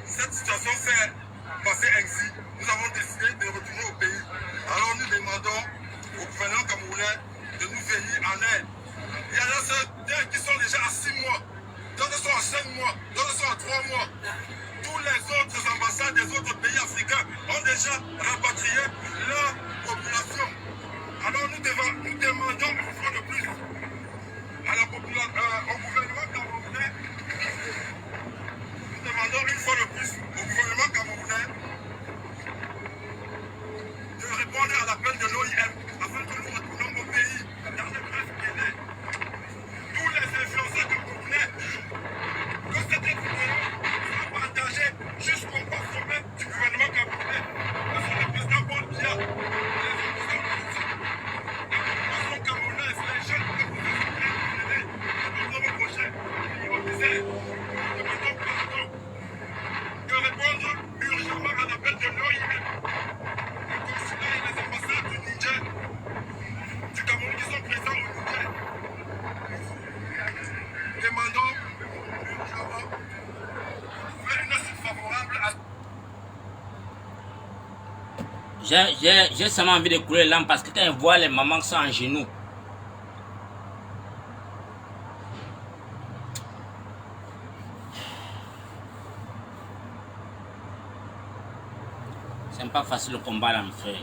cette situation fait passer ainsi, nous avons décidé de retourner au pays. Alors nous demandons au gouvernement camerounais de nous venir en aide. Il y en a certains qui sont déjà à 6 mois, d'autres sont à 5 mois, d'autres sont à 3 mois. Tous les autres ambassades des autres pays africains ont déjà rapatrié leur population. Alors nous demandons une fois de plus à la population, au gouvernement camerounais, nous demandons une fois de plus au gouvernement camerounais de répondre à l'appel de l'OIM afin que nous retournions au pays dans les brefs délais. Tous les influenceurs camerounais, que cette vidéo soit partagée jusqu'au bas sommet du gouvernement camerounais, que c'est le président Paul Biya, les camerounaises, les jeunes camerounais, le prochain, de répondre urgemment à l'appel de l'OIM. Les consulats et les ambassades du Niger, du Cameroun qui sont présents au Niger, demandons urgemment une suite favorable à... J'ai seulement envie de couler l'âme parce que quand je vois les mamans qui sont en genoux, c'est pas facile le combat là, mon frère.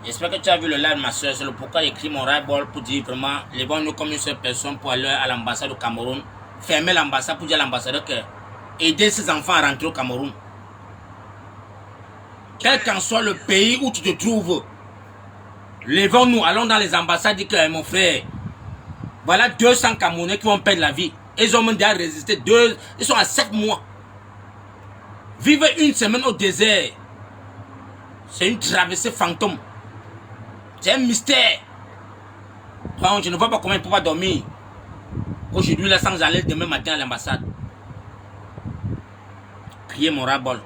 J'espère que tu as vu le live, ma soeur. C'est le pourquoi j'ai écrit mon ras-le-bol pour dire vraiment, levons-nous comme une seule personne pour aller à l'ambassade du Cameroun, fermer l'ambassade pour dire à l'ambassadeur que aider ses enfants à rentrer au Cameroun. Quel qu'en soit le pays où tu te trouves, levons-nous, allons dans les ambassades, dire que mon frère, voilà 200 Camerounais qui vont perdre la vie. Ils ont même déjà résisté, ils sont à 7 mois. Vivre une semaine au désert, c'est une traversée fantôme. C'est un mystère. Je ne vois pas comment ils peuvent pas dormir. Aujourd'hui, là, sans aller demain matin à l'ambassade. Crier mon ras-bol.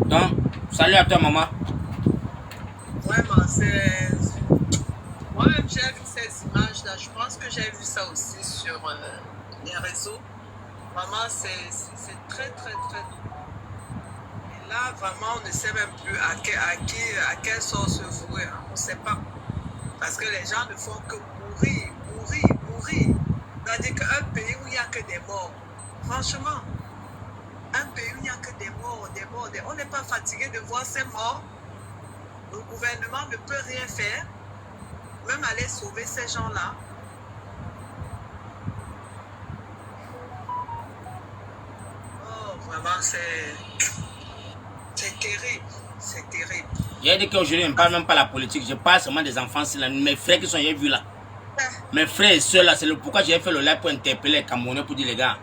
Donc, salut à toi, maman. Vraiment, c'est... Moi-même, j'ai vu ces images-là. Je pense que j'ai vu ça aussi sur les réseaux. Vraiment, c'est très, très, très doux. Et là, vraiment, on ne sait même plus à quelle sauce se vouer. Hein. On ne sait pas. Parce que les gens ne font que mourir, mourir, mourir. C'est-à-dire qu'un pays où il n'y a que des morts, franchement, un pays où il n'y a que des morts, on n'est pas fatigué de voir ces morts. Le gouvernement ne peut rien faire, même aller sauver ces gens-là. Oh, vraiment, c'est terrible, c'est terrible. J'ai dit qu'aujourd'hui, je ne parle même pas de la politique, je parle seulement des enfants, c'est mes frères qui sont, j'ai vu là. Mes frères et soeurs là, c'est le pourquoi j'ai fait le live pour interpeller les Camerounais, pour dire les gars,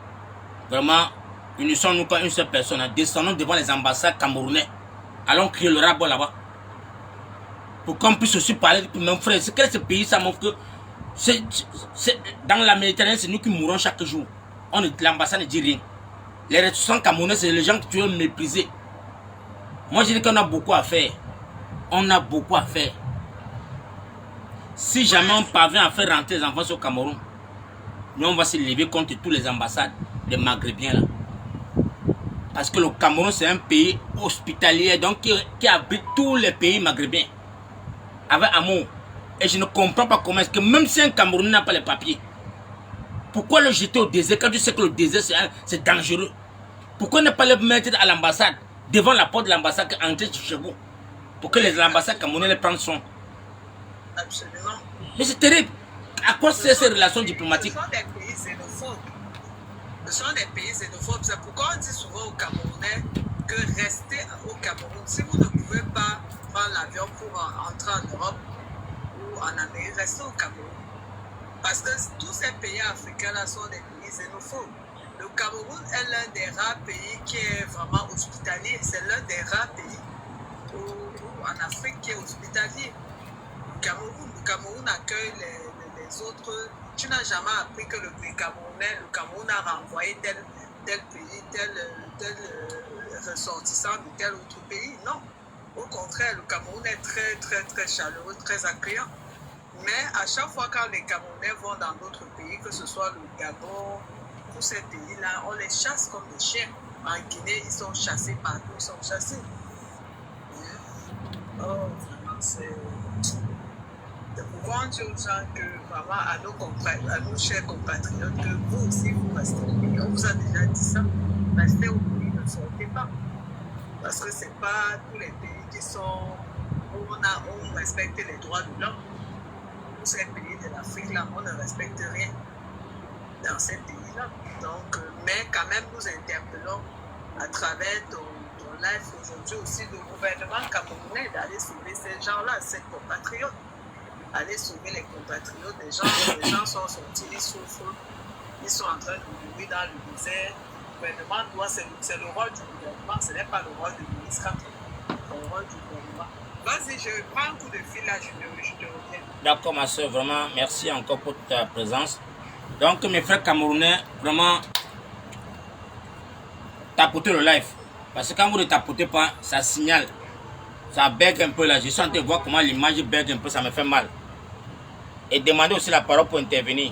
vraiment, unissons-nous comme une seule personne, descendons devant les ambassades camerounais, allons crier le ras-bol là-bas. Pour qu'on puisse aussi parler de mon frère. Quel est ce pays ça, mon frère? Dans la Méditerranée, c'est nous qui mourons chaque jour. L'ambassade ne dit rien. Les ressortissants camerounais, c'est les gens que tu veux mépriser. Moi, je dis qu'on a beaucoup à faire. On a beaucoup à faire. Si jamais on parvient à faire rentrer les enfants au Cameroun, nous on va se lever contre tous les ambassades des Maghrébiens là. Parce que le Cameroun c'est un pays hospitalier, donc qui abrite tous les pays maghrébins. Avec amour. Et je ne comprends pas comment est-ce que même si un Camerounais n'a pas les papiers, pourquoi le jeter au désert quand tu sais que le désert c'est dangereux? Pourquoi ne pas le mettre à l'ambassade, devant la porte de l'ambassade, entrer chez vous, pour que l'ambassade camerounaise les prenne soin? Absolument. Mais c'est terrible. À quoi sert ces relations diplomatiques? Ce sont des pays xénophobes. Ce sont des pays xénophobes. C'est pourquoi on dit souvent aux Camerounais que restez au Cameroun. Si vous ne pouvez pas prendre l'avion pour entrer en Europe ou en Amérique, restez au Cameroun. Parce que tous ces pays africains-là sont des pays xénophobes. Le Cameroun est l'un des rares pays qui est vraiment hospitalier. C'est l'un des rares pays en Afrique qui est hospitalier. Le Cameroun accueille les autres. Tu n'as jamais appris que le Cameroun a renvoyé tel pays, tel ressortissant de tel autre pays. Non. Au contraire, le Cameroun est très, très, très chaleureux, très accueillant. Mais à chaque fois quand les Camerounais vont dans d'autres pays, que ce soit le Gabon, tous ces pays-là, on les chasse comme des chiens. En Guinée, ils sont chassés partout, ils sont chassés. Oh, vraiment, c'est pourquoi on dit aux gens que, vraiment, à nos chers compatriotes, que vous aussi, vous restez au pays. On vous a déjà dit ça. Restez au pays, ne sortez pas. Parce que ce n'est pas tous les pays qui sont où on respecte les droits de l'homme. Tous ces pays de l'Afrique, là, on ne respecte rien dans ces pays-là. Donc, mais quand même, nous interpellons à travers ton live aujourd'hui aussi le gouvernement camerounais d'aller sauver ces gens-là, ces compatriotes. Aller sauver les compatriotes des gens. Les gens sont sortis, ils souffrent, ils sont en train de mourir dans le désert. Le gouvernement doit, c'est le rôle du gouvernement, ce n'est pas le rôle du ministre, c'est le rôle du gouvernement. Vas-y, je prends un coup de fil là, je te reviens. D'accord, ma soeur, vraiment, merci encore pour ta présence. Donc, mes frères camerounais, vraiment, tapotez le live. Parce que quand vous ne tapotez pas, ça signale. Ça bègue un peu là. Je suis en train de voir comment l'image bègue un peu, ça me fait mal. Et demandez aussi la parole pour intervenir.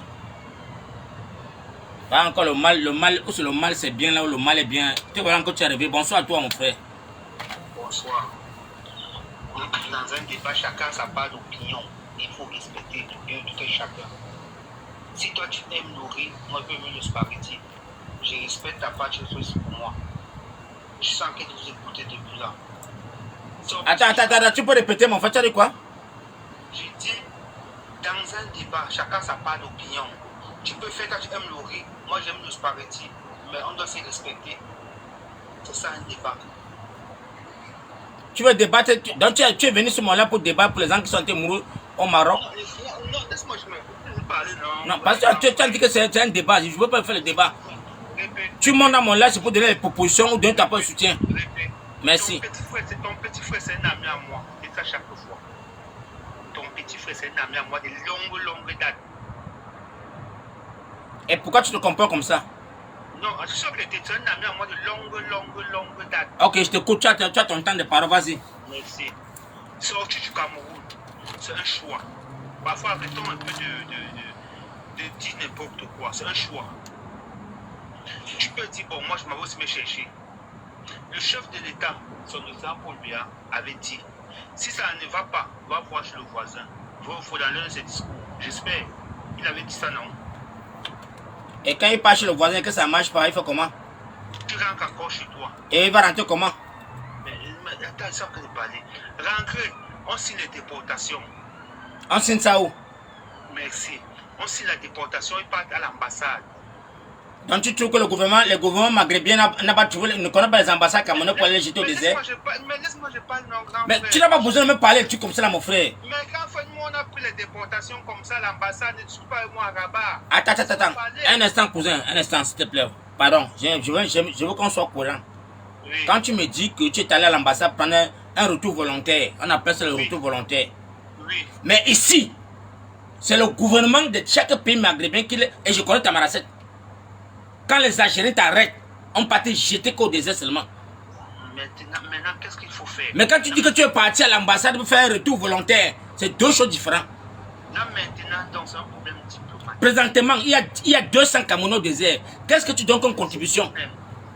Pas encore le mal, où c'est le mal c'est bien là où le mal est bien. Tu vois encore tu es arrivé. Bonsoir à toi mon frère. Bonsoir. Dans un débat, chacun a sa part d'opinion. Il faut respecter tout et chacun. Si toi tu aimes nourrir, moi je peux aimer le spaghetti. Je respecte ta part, tu le fais pour moi. Je sens que vous écoutez depuis là. Attends, tu peux répéter mon frère, tu as dit quoi? Je dis, dans un débat, chacun a sa part d'opinion. Tu peux faire quand tu aimes le riz, moi j'aime le spaghetti, mais on doit se respecter. C'est ça un débat. Tu veux débattre, donc tu es venu ce moment-là pour débattre pour les gens qui sont mourir au Maroc? Non, laisse-moi, je me parler, non. Non, parce que tu as dit que c'est un débat, je ne veux pas faire le débat. Répète. Tu montes dans mon live, c'est pour donner les propositions ou donner ta part de soutien. Répète. Merci. Ton petit frère, c'est un ami à moi. Et ça chaque fois. Ton petit frère, c'est un ami à moi de longue date. Et pourquoi tu te comprends comme ça? Non, je suis sûr que tu es un ami à moi de longue date. Ok, je t'écoute, tu as ton temps de parole, vas-y. Merci. Sortir du Cameroun, c'est un choix. Parfois, arrêtons un peu de dire n'importe quoi. C'est un choix. Tu peux dire, bon, moi je m'en vais aussi me chercher. Le chef de l'État, son excellent Paul Biya, avait dit, si ça ne va pas, va voir chez le voisin. Il faut dans l'un de ses discours. J'espère. Il avait dit ça, non? Et quand il part chez le voisin que ça ne marche pas, il fait comment? Tu rentres encore chez toi. Et il va rentrer comment? Mais attends, ça que de parler. Rentrer, on signe les déportations. On signe ça où? Merci. On signe la déportation, ils partent à l'ambassade. Donc tu trouves que le gouvernement maghrébien n'a pas trouvé, ne connaît pas les ambassades camerounais pour aller jeter au désert? Mais laisse-moi je parle, mon grand Mais frère. tu n'as pas besoin de me parler, tu comme ça là, mon frère. Mais quand nous on a pris les déportations comme ça, l'ambassade ne trouve pas moi à Rabat. Attends. Un instant, cousin, un instant, s'il te plaît. Pardon, je veux qu'on soit courant. Oui. Quand tu me dis que tu es allé à l'ambassade prendre un retour volontaire, on appelle ça le retour volontaire. Oui. Mais ici, c'est le gouvernement de chaque pays maghrébin qui est, et je connais ta maracette. Quand les Algériens t'arrêtent, on partait jeter qu'au désert seulement. Maintenant, qu'est-ce qu'il faut faire? Mais quand tu dis que tu es parti à l'ambassade pour faire un retour volontaire, c'est deux choses différentes. Là maintenant, donc c'est un problème diplomatique. Présentement, il y a 200 Camerounais au désert. Qu'est-ce que tu donnes comme contribution?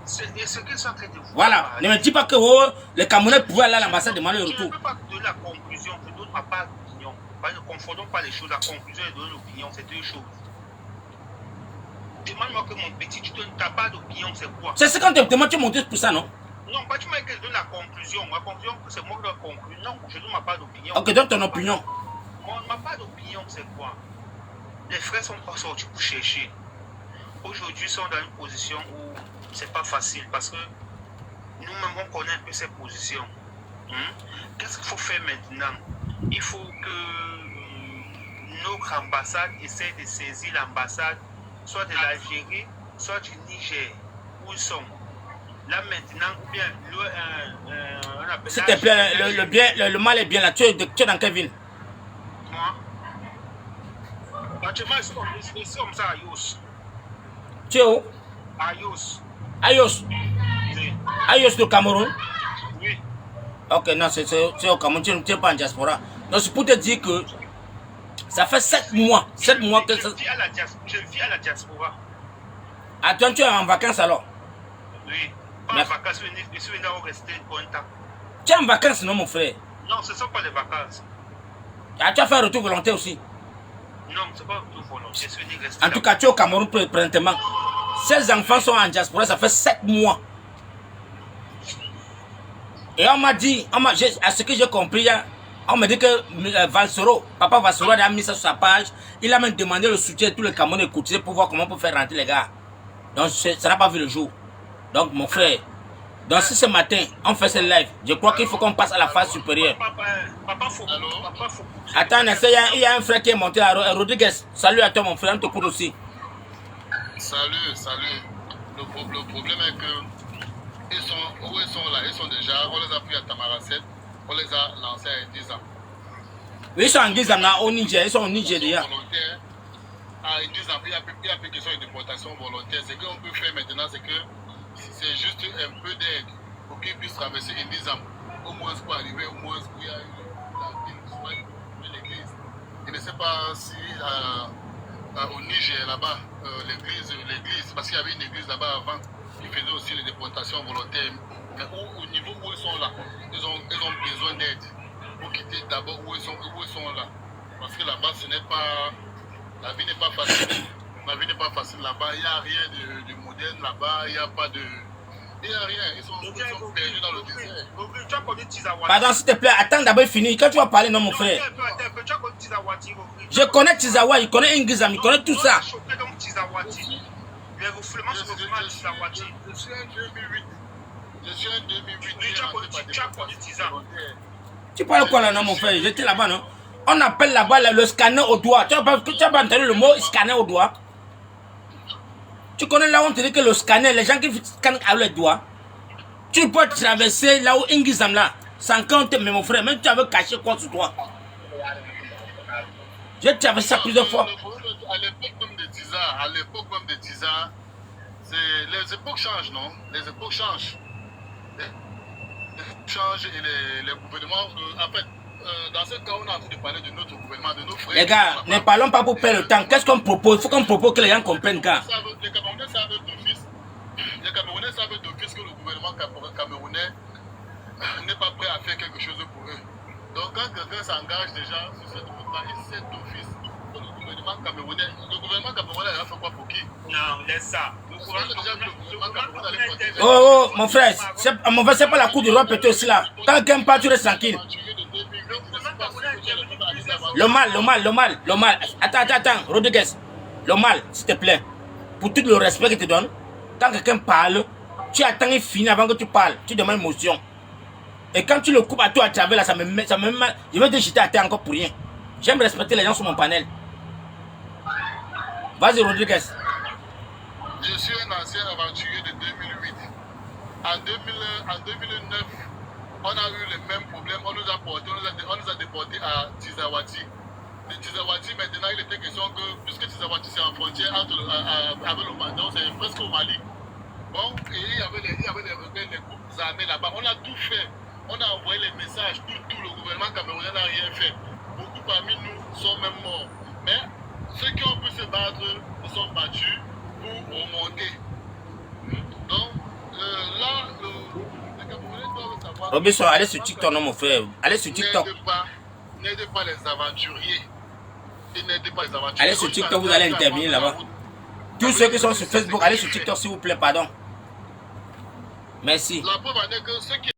C'est ce qu'ils sont en train de voir. Voilà. Ne me dis pas que oh, les Camerounais pouvaient aller à l'ambassade demander le Je retour. ne peux pas donner la conclusion, je ne donne pas d'opinion. Ne confondons pas les choses. La conclusion et donner l'opinion, c'est deux choses. Demande-moi que mon petit, tu n'as pas d'opinion, c'est quoi? C'est ce qu'on te demande, tu montes pour ça, non? Non, pas tu m'as dit que je donne la conclusion. Ma conclusion, c'est moi qui dois conclure. Non, je ne donne pas d'opinion. Ok, donne ton opinion. Ma pas d'opinion, c'est quoi? Les frères ne sont pas sortis pour chercher. Aujourd'hui, ils sont dans une position où c'est pas facile parce que nous-mêmes, on connaît un peu ces positions. Qu'est-ce qu'il faut faire maintenant? Il faut que notre ambassade essaie de saisir l'ambassade, soit de l'Algérie, soit du Niger, où ils sont. Là maintenant, ou bien, s'il te plaît, le mal est bien là. Tu es dans quelle ville? Moi? Actuellement, ils sont comme ça à Yos. Tu es où? À Yos. Ayos. Oui. Ayos de Cameroun? Oui. Ok, non, c'est au Cameroun, tu n'es pas en diaspora. Donc c'est pour te dire que ça fait 7 mois. 7 mois que ça. Je vis à la diaspora. Attends, tu es en vacances alors? Oui. Pas en vacances, je suis venu rester pour un temps. Tu es en vacances, non, mon frère? Non, ce ne sont pas les vacances. Ah, tu as fait un retour volontaire aussi? Non, ce n'est pas un retour volontaire. Je suis venu rester. En tout cas, tu es au Cameroun présentement. Ces enfants sont en diaspora, ça fait 7 mois. Et on m'a dit, à ce que j'ai compris, on m'a dit que Valsoro, papa Valsoro a mis ça sur sa page. Il a même demandé le soutien de tous les Camerounais courtisés pour voir comment on peut faire rentrer les gars. Donc ça n'a pas vu le jour. Donc mon frère, donc si ce matin on fait ce live, je crois qu'il faut qu'on passe à la phase supérieure. Papa faut. Attends, il y a un frère qui est monté à Rodriguez. Salut à toi mon frère, on te court aussi. Salut. Le problème est que où ils sont là, ils sont déjà, on les a pris à Tamaracet, on les a lancés à 10 ans. Oui, ils sont en Gizana, au Niger, ils sont au Niger déjà. À 10 ans, il y a plus question de déportation volontaire. Ce qu'on peut faire maintenant, c'est que c'est juste un peu d'aide pour qu'ils puissent traverser une 10 ans. Au moins pour arriver, au moins où il y a la ville, soit l'église. Je ne sais pas si au Niger, là-bas, l'église, parce qu'il y avait une église là-bas avant, qui faisait aussi les déportations volontaires. Mais au niveau où ils sont là, ils ont besoin d'aide pour quitter d'abord où ils sont là. Parce que là-bas, la vie n'est pas facile. La vie n'est pas facile là-bas. Il n'y a rien de moderne là-bas. Il n'y a pas de. Il n'y a rien. Ils sont perdus dans le désert. Tu as connu Tizawati? Pardon, s'il te plaît, attends d'abord finir. Quand tu vas parler, non, mon frère. Tu as connu Tizawati? Je connais Tizawa, il connaît Ingizam, il connaît tout ça. Les refoulements sur le Tizawati. Je suis en 2008. Tu as connu Tizawati? Tu parles quoi là, non, mon frère? J'étais là-bas, non? On appelle là-bas le scanner au doigt. Tu n'as pas entendu le mot scanner au doigt? Tu connais là où on te dit que le scanner, les gens qui scannent avec les doigts, tu peux traverser là où Ingizam là, sans compter, mais mon frère, même tu avais caché quoi sur toi. J'ai traversé ça plusieurs fois. À l'époque même de Tiza, les époques changent, non? Les époques changent. Et les gouvernements, en fait, dans ce cas, on est en train de parler de notre gouvernement, de nos frères. Les gars, ne parlons pas pour perdre le temps. Qu'est-ce qu'on propose? Il faut qu'on propose que les gens comprennent, gars. Les Camerounais savent d'office que le gouvernement camerounais n'est pas prêt à faire quelque chose pour eux. Donc quand quelqu'un s'engage déjà sur cette route-là, il sait d'office que le gouvernement camerounais a fait quoi pour qui? Non, laisse ça. Oh, mon frère, c'est pas la cour du roi peut aussi là. Tant qu'un pas, tu restes tranquille. Le mal. Attends, Rodriguez. Le mal, s'il te plaît. Pour tout le respect que tu donnes, quand quelqu'un parle, tu attends qu'il finisse avant que tu parles. Tu demandes une motion. Et quand tu le coupes à toi à travers là, ça me met mal. Je vais te jeter à terre encore pour rien. J'aime respecter les gens sur mon panel. Vas-y, Rodriguez. Je suis un ancien aventurier de 2008. En 2009, on a eu les mêmes problèmes. On nous a déportés à Tizawati. De Tizawati, maintenant, il était question que, puisque Tizawati c'est en frontière avec le Mali, c'est presque au Mali. Bon, et il y avait les groupes armés là-bas. On a tout fait. On a envoyé les messages, tout le gouvernement camerounais n'a rien fait. Beaucoup parmi nous sont même morts. Mais ceux qui ont pu se battre, ils sont battus pour remonter. Donc, là, les Camerounais doivent savoir... Robinson, allez sur TikTok, non mon frère. Allez sur TikTok. N'aidez pas les aventuriers. Et n'aidez pas les aventuriers. Allez sur TikTok, vous allez intervenir là-bas. Tous ceux qui sont sur Facebook, allez sur TikTok s'il vous plaît, pardon. Merci. La preuve en est que ceux qui